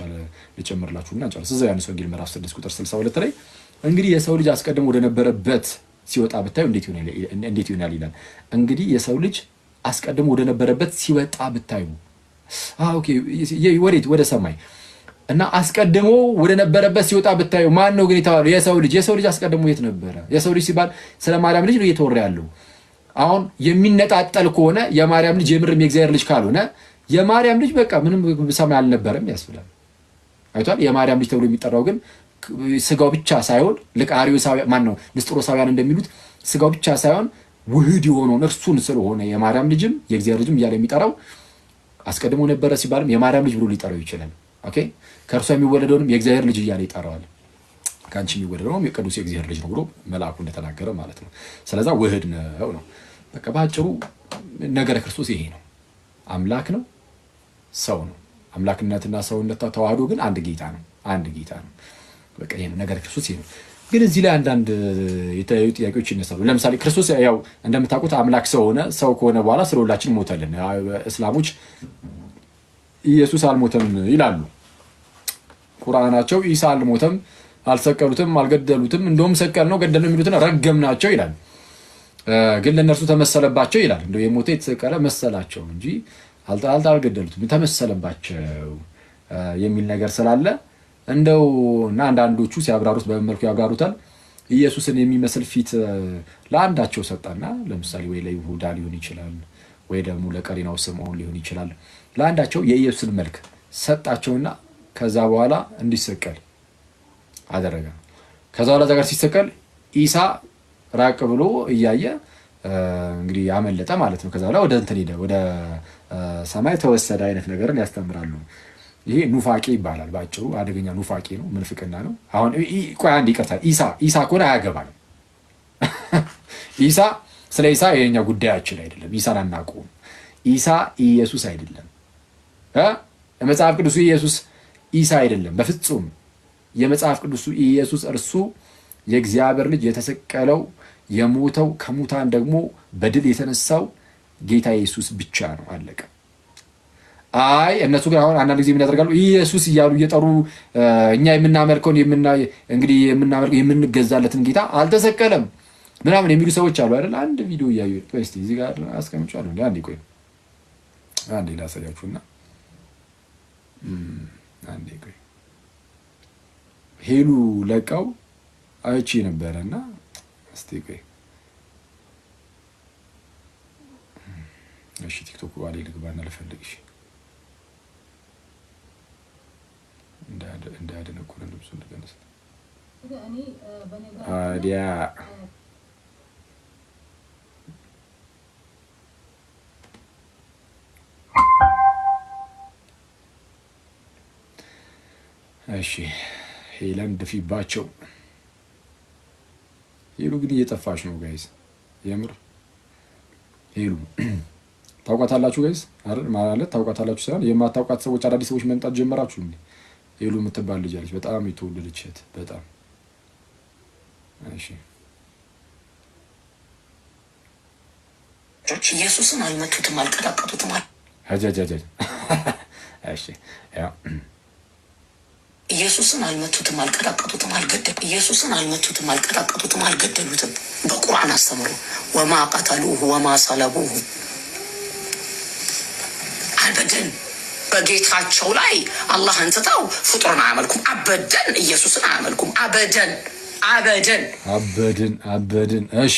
ልጨምርላችሁና እንጨርስ። እዛው ዮሐንስ ወንጌል ምዕራፍ 6 ቁጥር 62 ላይ እንግዲህ የሰው ልጅ አስቀድሞ ወደ ነበረበት ሲወጣ ብታዩ እንዴት ይሆናል ይላል። እንግዲህ የሰው ልጅ አስቀድሞ ወደ ነበረበት ሲወጣ ብታዩ፣ ኦኬ፣ ወዴት? ወደ ሰማይ እና አስቀድሞ ወደ ነበረበት ሲወጣ ብታዩ። ማን ነው ግን የተባለው? የሰው ልጅ። የሰው ልጅ አስቀድሞ የት ነበረ? የሰው ልጅ ሲባል ስለ ማርያም ልጅ ነው እየተወራ ያለው። አሁን የሚነጣጠል ከሆነ የማርያም ልጅ የምርም የእግዚአብሔር ልጅ ካልሆነ የማርያም ልጅ በቃ ምንም ሰማይ አልነበረም ያስብላል። አይቷል። የማርያም ልጅ ተብሎ የሚጠራው ግን ስጋው ብቻ ሳይሆን ንስጥሮሳውያን እንደሚሉት ስጋው ብቻ ሳይሆን ውህድ የሆነውን እርሱን ስለሆነ የማርያም ልጅም የእግዚአብሔር ልጅም እያለ የሚጠራው አስቀድሞ ነበረ ሲባልም የማርያም ልጅ ብሎ ሊጠራው ይችላል። ኦኬ፣ ከእርሷ የሚወለደውንም የእግዚአብሔር ልጅ እያለ ይጠራዋል። ከአንቺ የሚወለደውም የቅዱስ የእግዚአብሔር ልጅ ነው ብሎ መልአኩ እንደተናገረ ማለት ነው። ስለዛ ውህድ ነው። በቃ በአጭሩ ነገረ ክርስቶስ ይሄ ነው። አምላክ ነው፣ ሰው ነው። አምላክነትና ሰውነት ተዋህዶ ግን አንድ ጌታ ነው። በቃ ይሄ ነው ነገረ ክርስቶስ ይሄ ነው። ግን እዚህ ላይ አንዳንድ የተለያዩ ጥያቄዎች ይነሳሉ። ለምሳሌ ክርስቶስ ያው እንደምታውቁት አምላክ ሰው ሆነ። ሰው ከሆነ በኋላ ስለ ሁላችን ሞተልን። እስላሞች ኢየሱስ አልሞተም ይላሉ። ቁርአናቸው ኢሳ አልሞተም፣ አልሰቀሉትም፣ አልገደሉትም፣ እንደውም ሰቀል ነው ገደል ነው የሚሉትን ረገም ናቸው ይላል። ግን ለእነርሱ ተመሰለባቸው ይላል። እንደው የሞተ የተሰቀለ መሰላቸው እንጂ አልገደሉትም፣ ተመሰለባቸው የሚል ነገር ስላለ እንደው እና አንዳንዶቹ ሲያብራሩት በመልኩ ያብራሩታል። ኢየሱስን የሚመስል ፊት ለአንዳቸው ሰጣና፣ ለምሳሌ ወይ ለይሁዳ ሊሆን ይችላል፣ ወይ ደግሞ ለቀሪናው ስምዖን ሊሆን ይችላል። ለአንዳቸው የኢየሱስን መልክ ሰጣቸውና ከዛ በኋላ እንዲሰቀል አደረገ። ከዛ በኋላ እዛ ጋር ሲሰቀል ኢሳ ራቅ ብሎ እያየ እንግዲህ ያመለጠ ማለት ነው። ከዛ በኋላ ወደ እንትን ሄደ፣ ወደ ሰማይ ተወሰደ አይነት ነገርን ያስተምራሉ። ይሄ ኑፋቄ ይባላል። በአጭሩ አደገኛ ኑፋቄ ነው፣ ምንፍቅና ነው። አሁን ቆይ አንድ ይቅርታ፣ ኢሳ ከሆነ አያገባንም። ኢሳ ስለ ኢሳ የኛ ጉዳያችን አይደለም። ኢሳን አናውቀውም። ኢሳ ኢየሱስ አይደለም። የመጽሐፍ ቅዱሱ ኢየሱስ ኢሳ አይደለም በፍጹም። የመጽሐፍ ቅዱሱ ኢየሱስ እርሱ የእግዚአብሔር ልጅ የተሰቀለው የሞተው ከሙታን ደግሞ በድል የተነሳው ጌታ ኢየሱስ ብቻ ነው። አለቀ። አይ እነሱ ግን አሁን አንዳንድ ጊዜ ምን ያደርጋሉ? ኢየሱስ እያሉ እየጠሩ እኛ የምናመልከውን እንግዲህ የምናመልከው የምንገዛለትን ጌታ አልተሰቀለም ምናምን የሚሉ ሰዎች አሉ አይደል? አንድ ቪዲዮ እያዩ እስቲ እዚህ ጋር አስቀምጫለሁ። አንዴ ቆይ አንዴ ላሳያችሁና አንዴ ቆይ ሄሉ ለቃው አይቼ ነበረና እስቲ ቆይ እሺ ቲክቶክ ዋሌ ልግባና ልፈልግሽ እንዳያደነቁረን ልብሱ እንደገነስ አዲያ እሺ ሄለን ድፊባቸው። ሄሉ ግን እየጠፋች ነው ጋይስ። የምር ሄሉ ታውቃታላችሁ ጋይስ አይደል? ማለት ታውቃታላችሁ ሳይሆን የማታውቃት ሰዎች አዳዲስ ሰዎች መምጣት ጀመራችሁ እንዴ? ሄሉ የምትባል ልጅ አለች፣ በጣም የተወደደች እህት በጣም እሺ። ኢየሱስን አልመቱትም፣ አልቀጠቀጡትም። እሺ ያው ኢየሱስን አልመቱትም፣ አልቀጠቀጡትም፣ አልገደሉትም። ኢየሱስን አልመቱትም፣ አልቀጠቀጡትም፣ አልገደሉትም። በቁርአን አስተምሩ። ወማ ቀተሉሁ ወማ ሰለቡሁ አበደን። በጌታቸው ላይ አላህን ትተው ፍጡርን አያመልኩም። አበደን ኢየሱስን አያመልኩም። አበደን አበደን አበድን አበድን። እሺ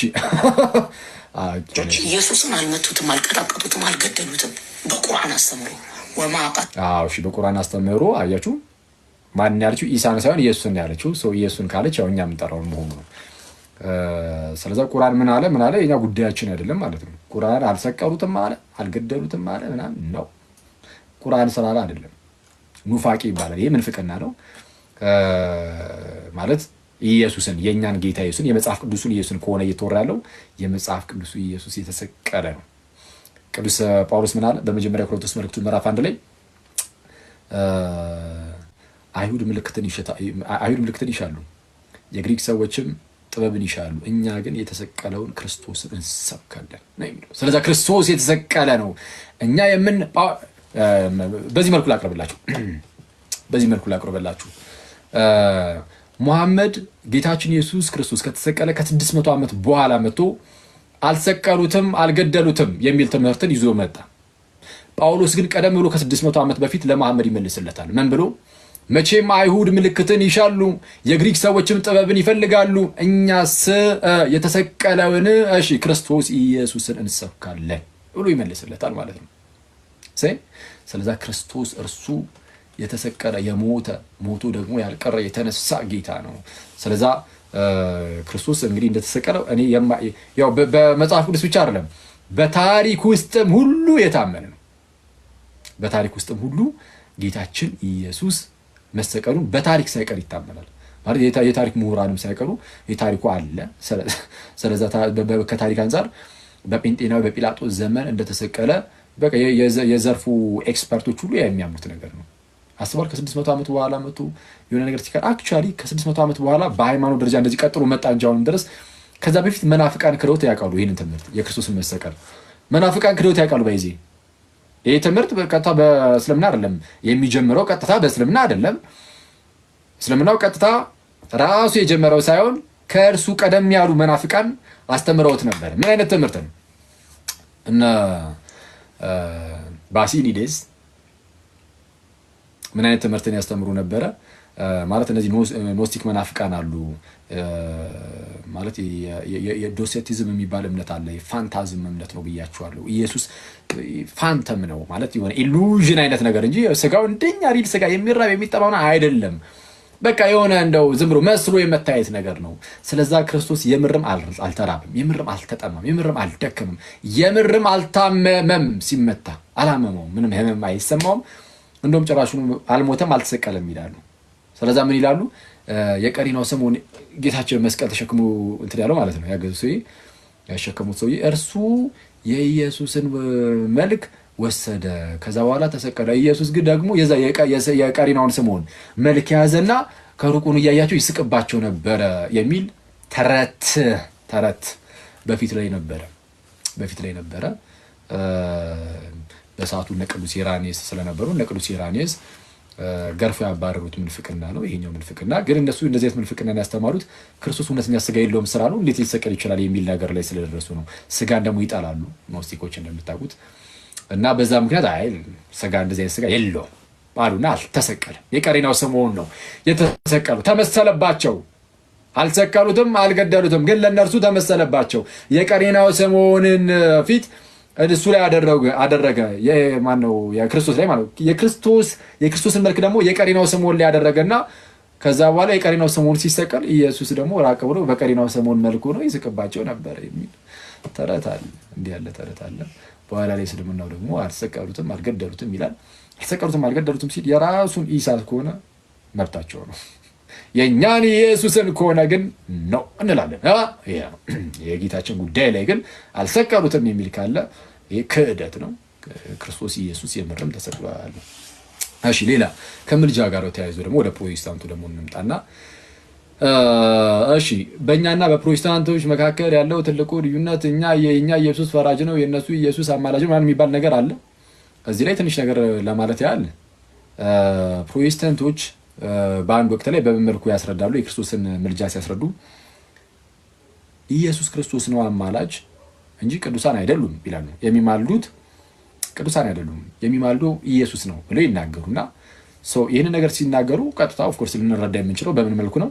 ኢየሱስን አልመቱትም፣ አልቀጠቀጡትም፣ አልገደሉትም። በቁርአን አስተምሩ። ወማ እሺ በቁርአን አስተምሩ። አያችሁ ማን ያለችው? ኢሳን ሳይሆን ኢየሱስን ያለችው። ሰው ኢየሱስን ካለች ያው እኛ የምንጠራውን መሆኑ ነው። ስለዚህ ቁርአን ምን አለ ምን አለ የኛ ጉዳያችን አይደለም ማለት ነው። ቁርአን አልሰቀሉትም አለ አልገደሉትም አለ ምናምን ነው። ቁርአን ስላለ አይደለም። ኑፋቂ ይባላል። ይሄ ምንፍቅና ነው ማለት ኢየሱስን የኛን ጌታ ኢየሱስን የመጽሐፍ ቅዱሱን ኢየሱስን ከሆነ እየተወራ ያለው የመጽሐፍ ቅዱሱ ኢየሱስ የተሰቀለ ነው። ቅዱስ ጳውሎስ ምን አለ በመጀመሪያ ቆሮንቶስ መልእክቱ ምዕራፍ 1 ላይ አይሁድ ምልክትን ይሻሉ፣ የግሪክ ሰዎችም ጥበብን ይሻሉ፣ እኛ ግን የተሰቀለውን ክርስቶስን እንሰብካለን ነው የሚለው። ስለዚህ ክርስቶስ የተሰቀለ ነው። እኛ በዚህ መልኩ ላቅርብላችሁ ሙሐመድ ጌታችን ኢየሱስ ክርስቶስ ከተሰቀለ ከ600 ዓመት በኋላ መጥቶ አልሰቀሉትም አልገደሉትም የሚል ትምህርትን ይዞ መጣ። ጳውሎስ ግን ቀደም ብሎ ከ600 ዓመት በፊት ለሙሐመድ ይመልስለታል። ምን ብሎ? መቼም አይሁድ ምልክትን ይሻሉ፣ የግሪክ ሰዎችም ጥበብን ይፈልጋሉ፣ እኛስ የተሰቀለውን ክርስቶስ ኢየሱስን እንሰብካለን ብሎ ይመልስለታል ማለት ነው። ስለዛ ክርስቶስ እርሱ የተሰቀለ የሞተ ሞቱ ደግሞ ያልቀረ የተነሳ ጌታ ነው። ስለዛ ክርስቶስ እንግዲህ እንደተሰቀለው እኔ ያው በመጽሐፍ ቅዱስ ብቻ አይደለም በታሪክ ውስጥም ሁሉ የታመነ ነው። በታሪክ ውስጥም ሁሉ ጌታችን ኢየሱስ መሰቀሉን በታሪክ ሳይቀር ይታመናል ማለት የታሪክ ምሁራንም ሳይቀሩ የታሪኩ አለ። ስለዛ ከታሪክ አንፃር በጴንጤናዊ በጲላጦስ ዘመን እንደተሰቀለ በቃ የዘርፉ ኤክስፐርቶች ሁሉ የሚያምኑት ነገር ነው። አስባል ከ600 ዓመት በኋላ መጡ የሆነ ነገር ሲቀር አክቹአሊ ከ600 ዓመት በኋላ በሃይማኖት ደረጃ እንደዚህ ቀጥሎ መጣ እንጂ አሁንም ድረስ ከዛ በፊት መናፍቃን ክደውት ያውቃሉ። ይህንን ትምህርት የክርስቶስን መሰቀል መናፍቃን ክደውት ያውቃሉ። በይዜ ይህ ትምህርት ቀጥታ በእስልምና አይደለም የሚጀምረው፣ ቀጥታ በእስልምና አይደለም። እስልምናው ቀጥታ ራሱ የጀመረው ሳይሆን ከእርሱ ቀደም ያሉ መናፍቃን አስተምረውት ነበር። ምን አይነት ትምህርት ነው? እነ ባሲሊዴስ ምን አይነት ትምህርትን ያስተምሩ ነበረ ማለት እነዚህ ኖስቲክ መናፍቃን አሉ ማለት የዶሴቲዝም የሚባል እምነት አለ የፋንታዝም እምነት ነው ብያችኋለሁ ኢየሱስ ፋንተም ነው ማለት የሆነ ኢሉዥን አይነት ነገር እንጂ ስጋው እንደኛ ሪል ስጋ የሚራብ የሚጠባው አይደለም በቃ የሆነ እንደው ዝም ብሎ መስሎ የመታየት ነገር ነው ስለዛ ክርስቶስ የምርም አልተራበም የምርም አልተጠማም የምርም አልደከመም የምርም አልታመመም ሲመታ አላመመውም ምንም ህመም አይሰማውም እንደውም ጭራሹን አልሞተም አልተሰቀለም ይላሉ ስለዛ ምን ይላሉ የቀሪናው ስምዖን ጌታችን መስቀል ተሸክሞ እንትን ያለው ማለት ነው ያገዙ ሰው ያሸከሙት ሰው እርሱ የኢየሱስን መልክ ወሰደ ከዛ በኋላ ተሰቀለ ኢየሱስ ግን ደግሞ የቀሪናውን ስምዖን መልክ ያዘና ከሩቁን ያያቸው ይስቅባቸው ነበር የሚል ተረት በፊት ላይ ነበረ በሰዓቱ ለቅዱስ ኢራኔስ ስለነበሩ ለቅዱስ ኢራኔስ ገርፎ ያባረሩት ምንፍቅና ነው ይሄኛው ምንፍቅና ግን እነሱ እንደዚህ አይነት ምንፍቅናን ያስተማሩት ክርስቶስ እውነተኛ ስጋ የለውም ስራ ነው እንዴት ሊሰቀል ይችላል የሚል ነገር ላይ ስለደረሱ ነው ስጋን ደግሞ ይጣላሉ ኖስቲኮች እንደምታውቁት እና በዛ ምክንያት አይ ስጋ እንደዚህ አይነት ስጋ የለውም አሉና አልተሰቀለም የቀሪናው ስምዖን ነው የተሰቀሉ ተመሰለባቸው አልሰቀሉትም አልገደሉትም ግን ለነርሱ ተመሰለባቸው የቀሪናው ስምዖንን ፊት እሱ ላይ አደረገ የማን ነው የክርስቶስ ላይ ማለት የክርስቶስን መልክ ደግሞ የቀሪናው ስምዖን ላይ ያደረገና ከዛ በኋላ የቀሪናው ስምዖን ሲሰቀል ኢየሱስ ደግሞ ራቅ ብሎ በቀሪናው ስምዖን መልኩ ነው ይስቅባቸው ነበር የሚል ተረት አለ እንዲህ ያለ ተረት አለ በኋላ ላይ እስልምናው ደግሞ አልሰቀሉትም አልገደሉትም ይላል አልሰቀሉትም አልገደሉትም ሲል የራሱን ኢሳ ከሆነ መብታቸው ነው የኛን ኢየሱስን ከሆነ ግን ነው እንላለን የጌታችን ጉዳይ ላይ ግን አልሰቀሉትም የሚል ካለ ይሄ ክህደት ነው ክርስቶስ ኢየሱስ የምርም ተሰቅሏል እሺ ሌላ ከምልጃ ጋር ተያይዞ ደግሞ ወደ ፕሮቴስታንቱ ደግሞ እንምጣና እሺ በእኛና በፕሮቴስታንቶች መካከል ያለው ትልቁ ልዩነት የኛ ኢየሱስ ፈራጅ ነው የነሱ ኢየሱስ አማላጅ ነው ማለት የሚባል ነገር አለ እዚህ ላይ ትንሽ ነገር ለማለት ያህል ፕሮቴስታንቶች በአንድ ወቅት ላይ በመልኩ ያስረዳሉ የክርስቶስን ምልጃ ሲያስረዱ ኢየሱስ ክርስቶስ ነው አማላጅ እንጂ ቅዱሳን አይደሉም ይላሉ የሚማልዱት ቅዱሳን አይደሉም የሚማልዱ ኢየሱስ ነው ብለው ይናገሩና ይህን ነገር ሲናገሩ ቀጥታ ኦፍ ኮርስ ልንረዳ የምንችለው በምን መልኩ ነው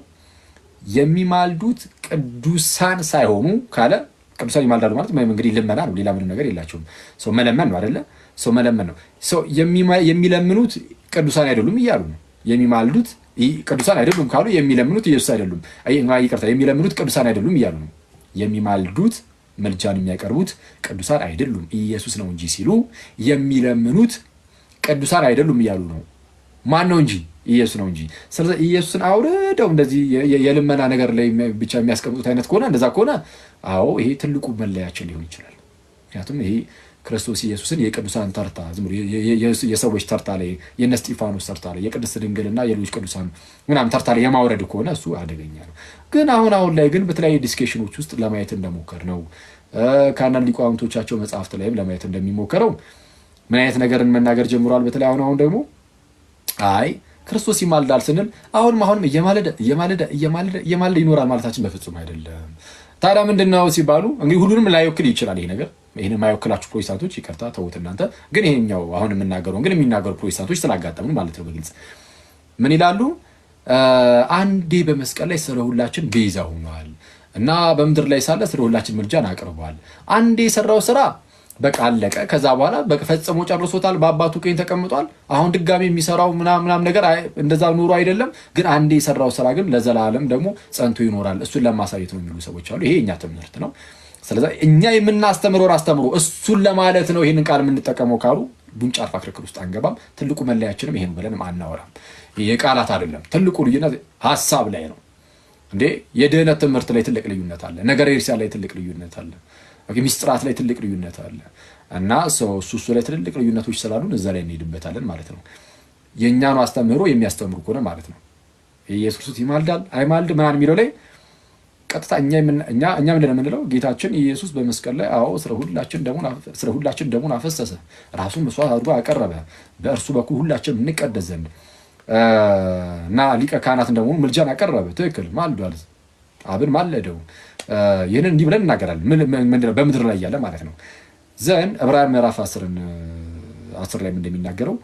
የሚማልዱት ቅዱሳን ሳይሆኑ ካለ ቅዱሳን ይማልዳሉ ማለት እንግዲህ ልመና ነው ሌላ ምንም ነገር የላቸውም መለመን ነው አይደለ መለመን ነው የሚለምኑት ቅዱሳን አይደሉም እያሉ ነው የሚማልዱት ቅዱሳን አይደሉም ካሉ የሚለምኑት ኢየሱስ አይደሉም ይቅርታ የሚለምኑት ቅዱሳን አይደሉም እያሉ ነው የሚማልዱት መልጃን የሚያቀርቡት ቅዱሳን አይደሉም ኢየሱስ ነው እንጂ ሲሉ የሚለምኑት ቅዱሳን አይደሉም እያሉ ነው ማን ነው እንጂ ኢየሱስ ነው እንጂ ስለዚህ ኢየሱስን አውርደው እንደዚህ የልመና ነገር ላይ ብቻ የሚያስቀምጡት አይነት ከሆነ እንደዛ ከሆነ አዎ ይሄ ትልቁ መለያችን ሊሆን ይችላል ምክንያቱም ይሄ ክርስቶስ ኢየሱስን የቅዱሳን ተርታ ዝም ብሎ የሰዎች ተርታ ላይ የነ እስጢፋኖስ ተርታ ላይ የቅድስት ድንግልና የሌሎች ቅዱሳን ምናምን ተርታ ላይ የማውረድ ከሆነ እሱ አደገኛ ነው ግን አሁን ላይ ግን በተለያዩ ዲስከሽኖች ውስጥ ለማየት እንደሞከር ነው ከአንዳንድ ሊቃውንቶቻቸው መጽሐፍት ላይም ለማየት እንደሚሞከረው ምን አይነት ነገርን መናገር ጀምሯል በተለይ አሁን ደግሞ አይ ክርስቶስ ይማልዳል ስንል አሁንም እየማለደ ይኖራል ማለታችን በፍጹም አይደለም ታዲያ ምንድነው ሲባሉ እንግዲህ ሁሉንም ላይወክል ይችላል ይሄ ነገር ይሄን የማይወክላችሁ ፕሮቴስታንቶች ይቅርታ ተውት እናንተ ግን ይሄኛው አሁን የምናገረው ግን የሚናገሩ ፕሮቴስታንቶች ስላጋጠሙ ማለት ነው በግልጽ ምን ይላሉ አንዴ በመስቀል ላይ ስለ ሁላችን ቤዛ ሆኗል እና በምድር ላይ ሳለ ስለ ሁላችን ምልጃን አቅርቧል አንዴ የሰራው ስራ በቃ አለቀ ከዛ በኋላ በፈጽሞ ጨርሶታል በአባቱ ቀኝ ተቀምጧል አሁን ድጋሚ የሚሰራው ምናምን ነገር እንደዛ ኑሮ አይደለም ግን አንዴ የሰራው ስራ ግን ለዘላለም ደግሞ ጸንቶ ይኖራል እሱን ለማሳየት ነው የሚሉ ሰዎች አሉ ይሄ እኛ ትምህርት ነው ስለዚህ እኛ የምናስተምረው አስተምሮ እሱን ለማለት ነው ይሄንን ቃል የምንጠቀመው ካሉ ቡንጫ አርፋ ክርክር ውስጥ አንገባም ትልቁ መለያችንም ይሄን ብለን አናወራም የቃላት አይደለም ትልቁ ልዩነት ሐሳብ ላይ ነው እንዴ የድህነት ትምህርት ላይ ትልቅ ልዩነት አለ ነገረ ኢየሱስ ላይ ትልቅ ልዩነት አለ ሚስጥራት ላይ ትልቅ ልዩነት አለ እና እሱ ላይ ትልቅ ልዩነቶች ስላሉን እዛ ላይ እንሄድበታለን ማለት ነው የኛን አስተምሮ የሚያስተምሩ ከሆነ ማለት ነው ኢየሱስ ክርስቶስ ይማልዳል አይማልድ ማን የሚለው ላይ ቀጥታ እኛ ምንድን ነው የምንለው ጌታችን ኢየሱስ በመስቀል ላይ አዎ ስለ ሁላችን ደሙን አፈሰሰ ራሱን መስዋዕት አድርጎ አቀረበ በእርሱ በኩል ሁላችን እንቀደስ ዘንድ እና ሊቀ ካህናት እንደሆኑ ምልጃን አቀረበ ትክክል ማልዷል አብን ማለደው ይሄንን እንዲህ ብለን እናገራለን ምንድነው በምድር ላይ ያለ ማለት ነው ዘን ዕብራውያን ምዕራፍ 10 ላይ እንደሚናገረው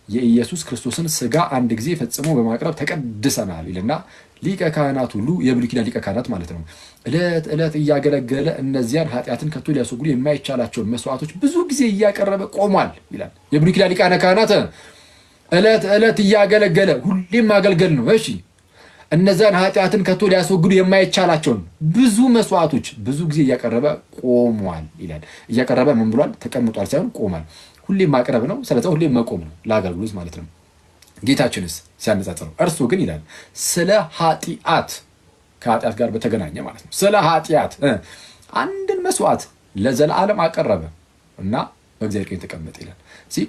የኢየሱስ ክርስቶስን ስጋ አንድ ጊዜ ፈጽሞ በማቅረብ ተቀድሰናል ይልና ሊቀ ካህናት ሁሉ የብሉይ ኪዳን ሊቀ ካህናት ማለት ነው ዕለት ዕለት እያገለገለ እነዚያን ኃጢአትን ከቶ ሊያስወግዱ የማይቻላቸውን መስዋዕቶች ብዙ ጊዜ እያቀረበ ቆሟል ይላል። የብሉይ ኪዳን ሊቃነ ካህናት ዕለት ዕለት እያገለገለ ሁሌም ማገልገል ነው። እሺ እነዚያን ኃጢአትን ከቶ ሊያስወግዱ የማይቻላቸውን ብዙ መስዋዕቶች ብዙ ጊዜ እያቀረበ ቆሟል ይላል። እያቀረበ ምን ብሏል? ተቀምጧል ሳይሆን ቆሟል። ሁሌም ማቅረብ ነው። ስለዚህ ሁሌም መቆም ነው ለአገልግሎት ማለት ነው። ጌታችንስ ሲያነጻጽረው እርሱ ግን ይላል ስለ ኃጢአት ከኃጢአት ጋር በተገናኘ ማለት ነው ስለ ኃጢአት አንድን መስዋዕት ለዘላለም አቀረበ እና በእግዚአብሔር ቀኝ ተቀመጠ ይላል።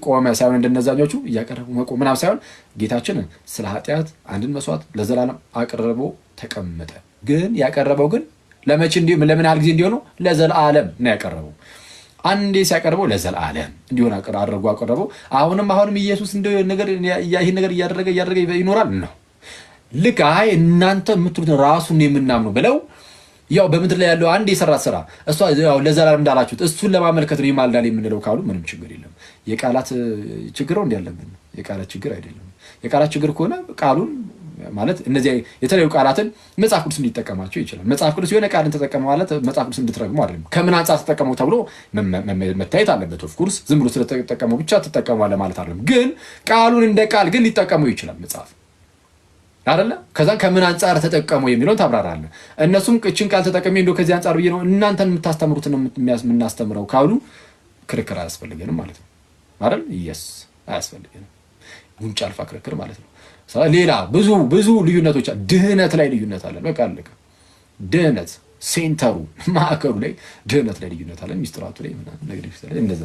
ቆመ ሳይሆን እንደነዛኞቹ እያቀረቡ መቆም ምናምን ሳይሆን ጌታችን ስለ ኃጢአት አንድን መስዋዕት ለዘላለም አቀረቦ ተቀመጠ። ግን ያቀረበው ግን ለመቼ ለምን ያህል ጊዜ እንዲሆኑ ለዘላለም ነው ያቀረበው። አንዴ ሲያቀርበው ለዘላለም እንዲሆን አድርጎ አቀረበው። አሁንም ኢየሱስ ይህን ነገር እያደረገ ይኖራል ነው። ልክ አይ እናንተ የምትሉትን ራሱን የምናምኑ ብለው ያው በምድር ላይ ያለው አንድ የሰራት ስራ እሷ ያው ለዘላለም እንዳላችሁት እሱን ለማመልከት ነው ይማልዳል የምንለው ካሉ ምንም ችግር የለም። የቃላት ችግር ነው እንዲያለብን የቃላት ችግር አይደለም። የቃላት ችግር ከሆነ ቃሉን ማለት እነዚህ የተለያዩ ቃላትን መጽሐፍ ቅዱስ ሊጠቀማቸው ይችላል። መጽሐፍ ቅዱስ የሆነ ቃልን ተጠቀመ ማለት መጽሐፍ ቅዱስ እንድትረግሙ አይደለም። ከምን አንጻር ተጠቀመው ተብሎ መታየት አለበት። ኦፍ ኮርስ ዝም ብሎ ስለተጠቀመው ብቻ ተጠቀመዋለህ ማለት አይደለም። ግን ቃሉን እንደ ቃል ግን ሊጠቀመው ይችላል መጽሐፍ አይደለ? ከዛን ከምን አንጻር ተጠቀመው የሚለውን ታብራራለህ። እነሱም እችን ቃል ተጠቀመ እንደው ከዚህ አንጻር ብዬ ነው እናንተን የምታስተምሩትን የምናስተምረው ካሉ ክርክር አያስፈልገንም ማለት ነው አይደል? ኢየስ አያስፈልገንም። ጉንጫ አልፋ ክርክር ማለት ነው። ሌላ ብዙ ልዩነቶች ድህነት ላይ ልዩነት አለ። በቃ አለቀ። ድህነት ሴንተሩ ማዕከሉ ላይ ድህነት ላይ ልዩነት አለ። ሚስጥራቱ ላይ ነገር ይፈታል እንደዛ።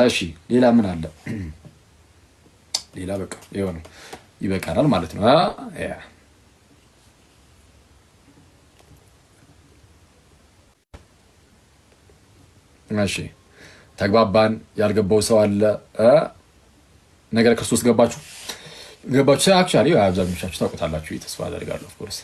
እሺ ሌላ ምን አለ? ሌላ በቃ ይሆነ ይበቃናል ማለት ነው። እሺ ተግባባን። ያልገባው ሰው አለ? ነገረ ክርስቶስ ገባችሁ? አክቹዋሊ አብዛኞቻችሁ ታውቁታላችሁ ተስፋ አደርጋለሁ ኦፍ ኮርስ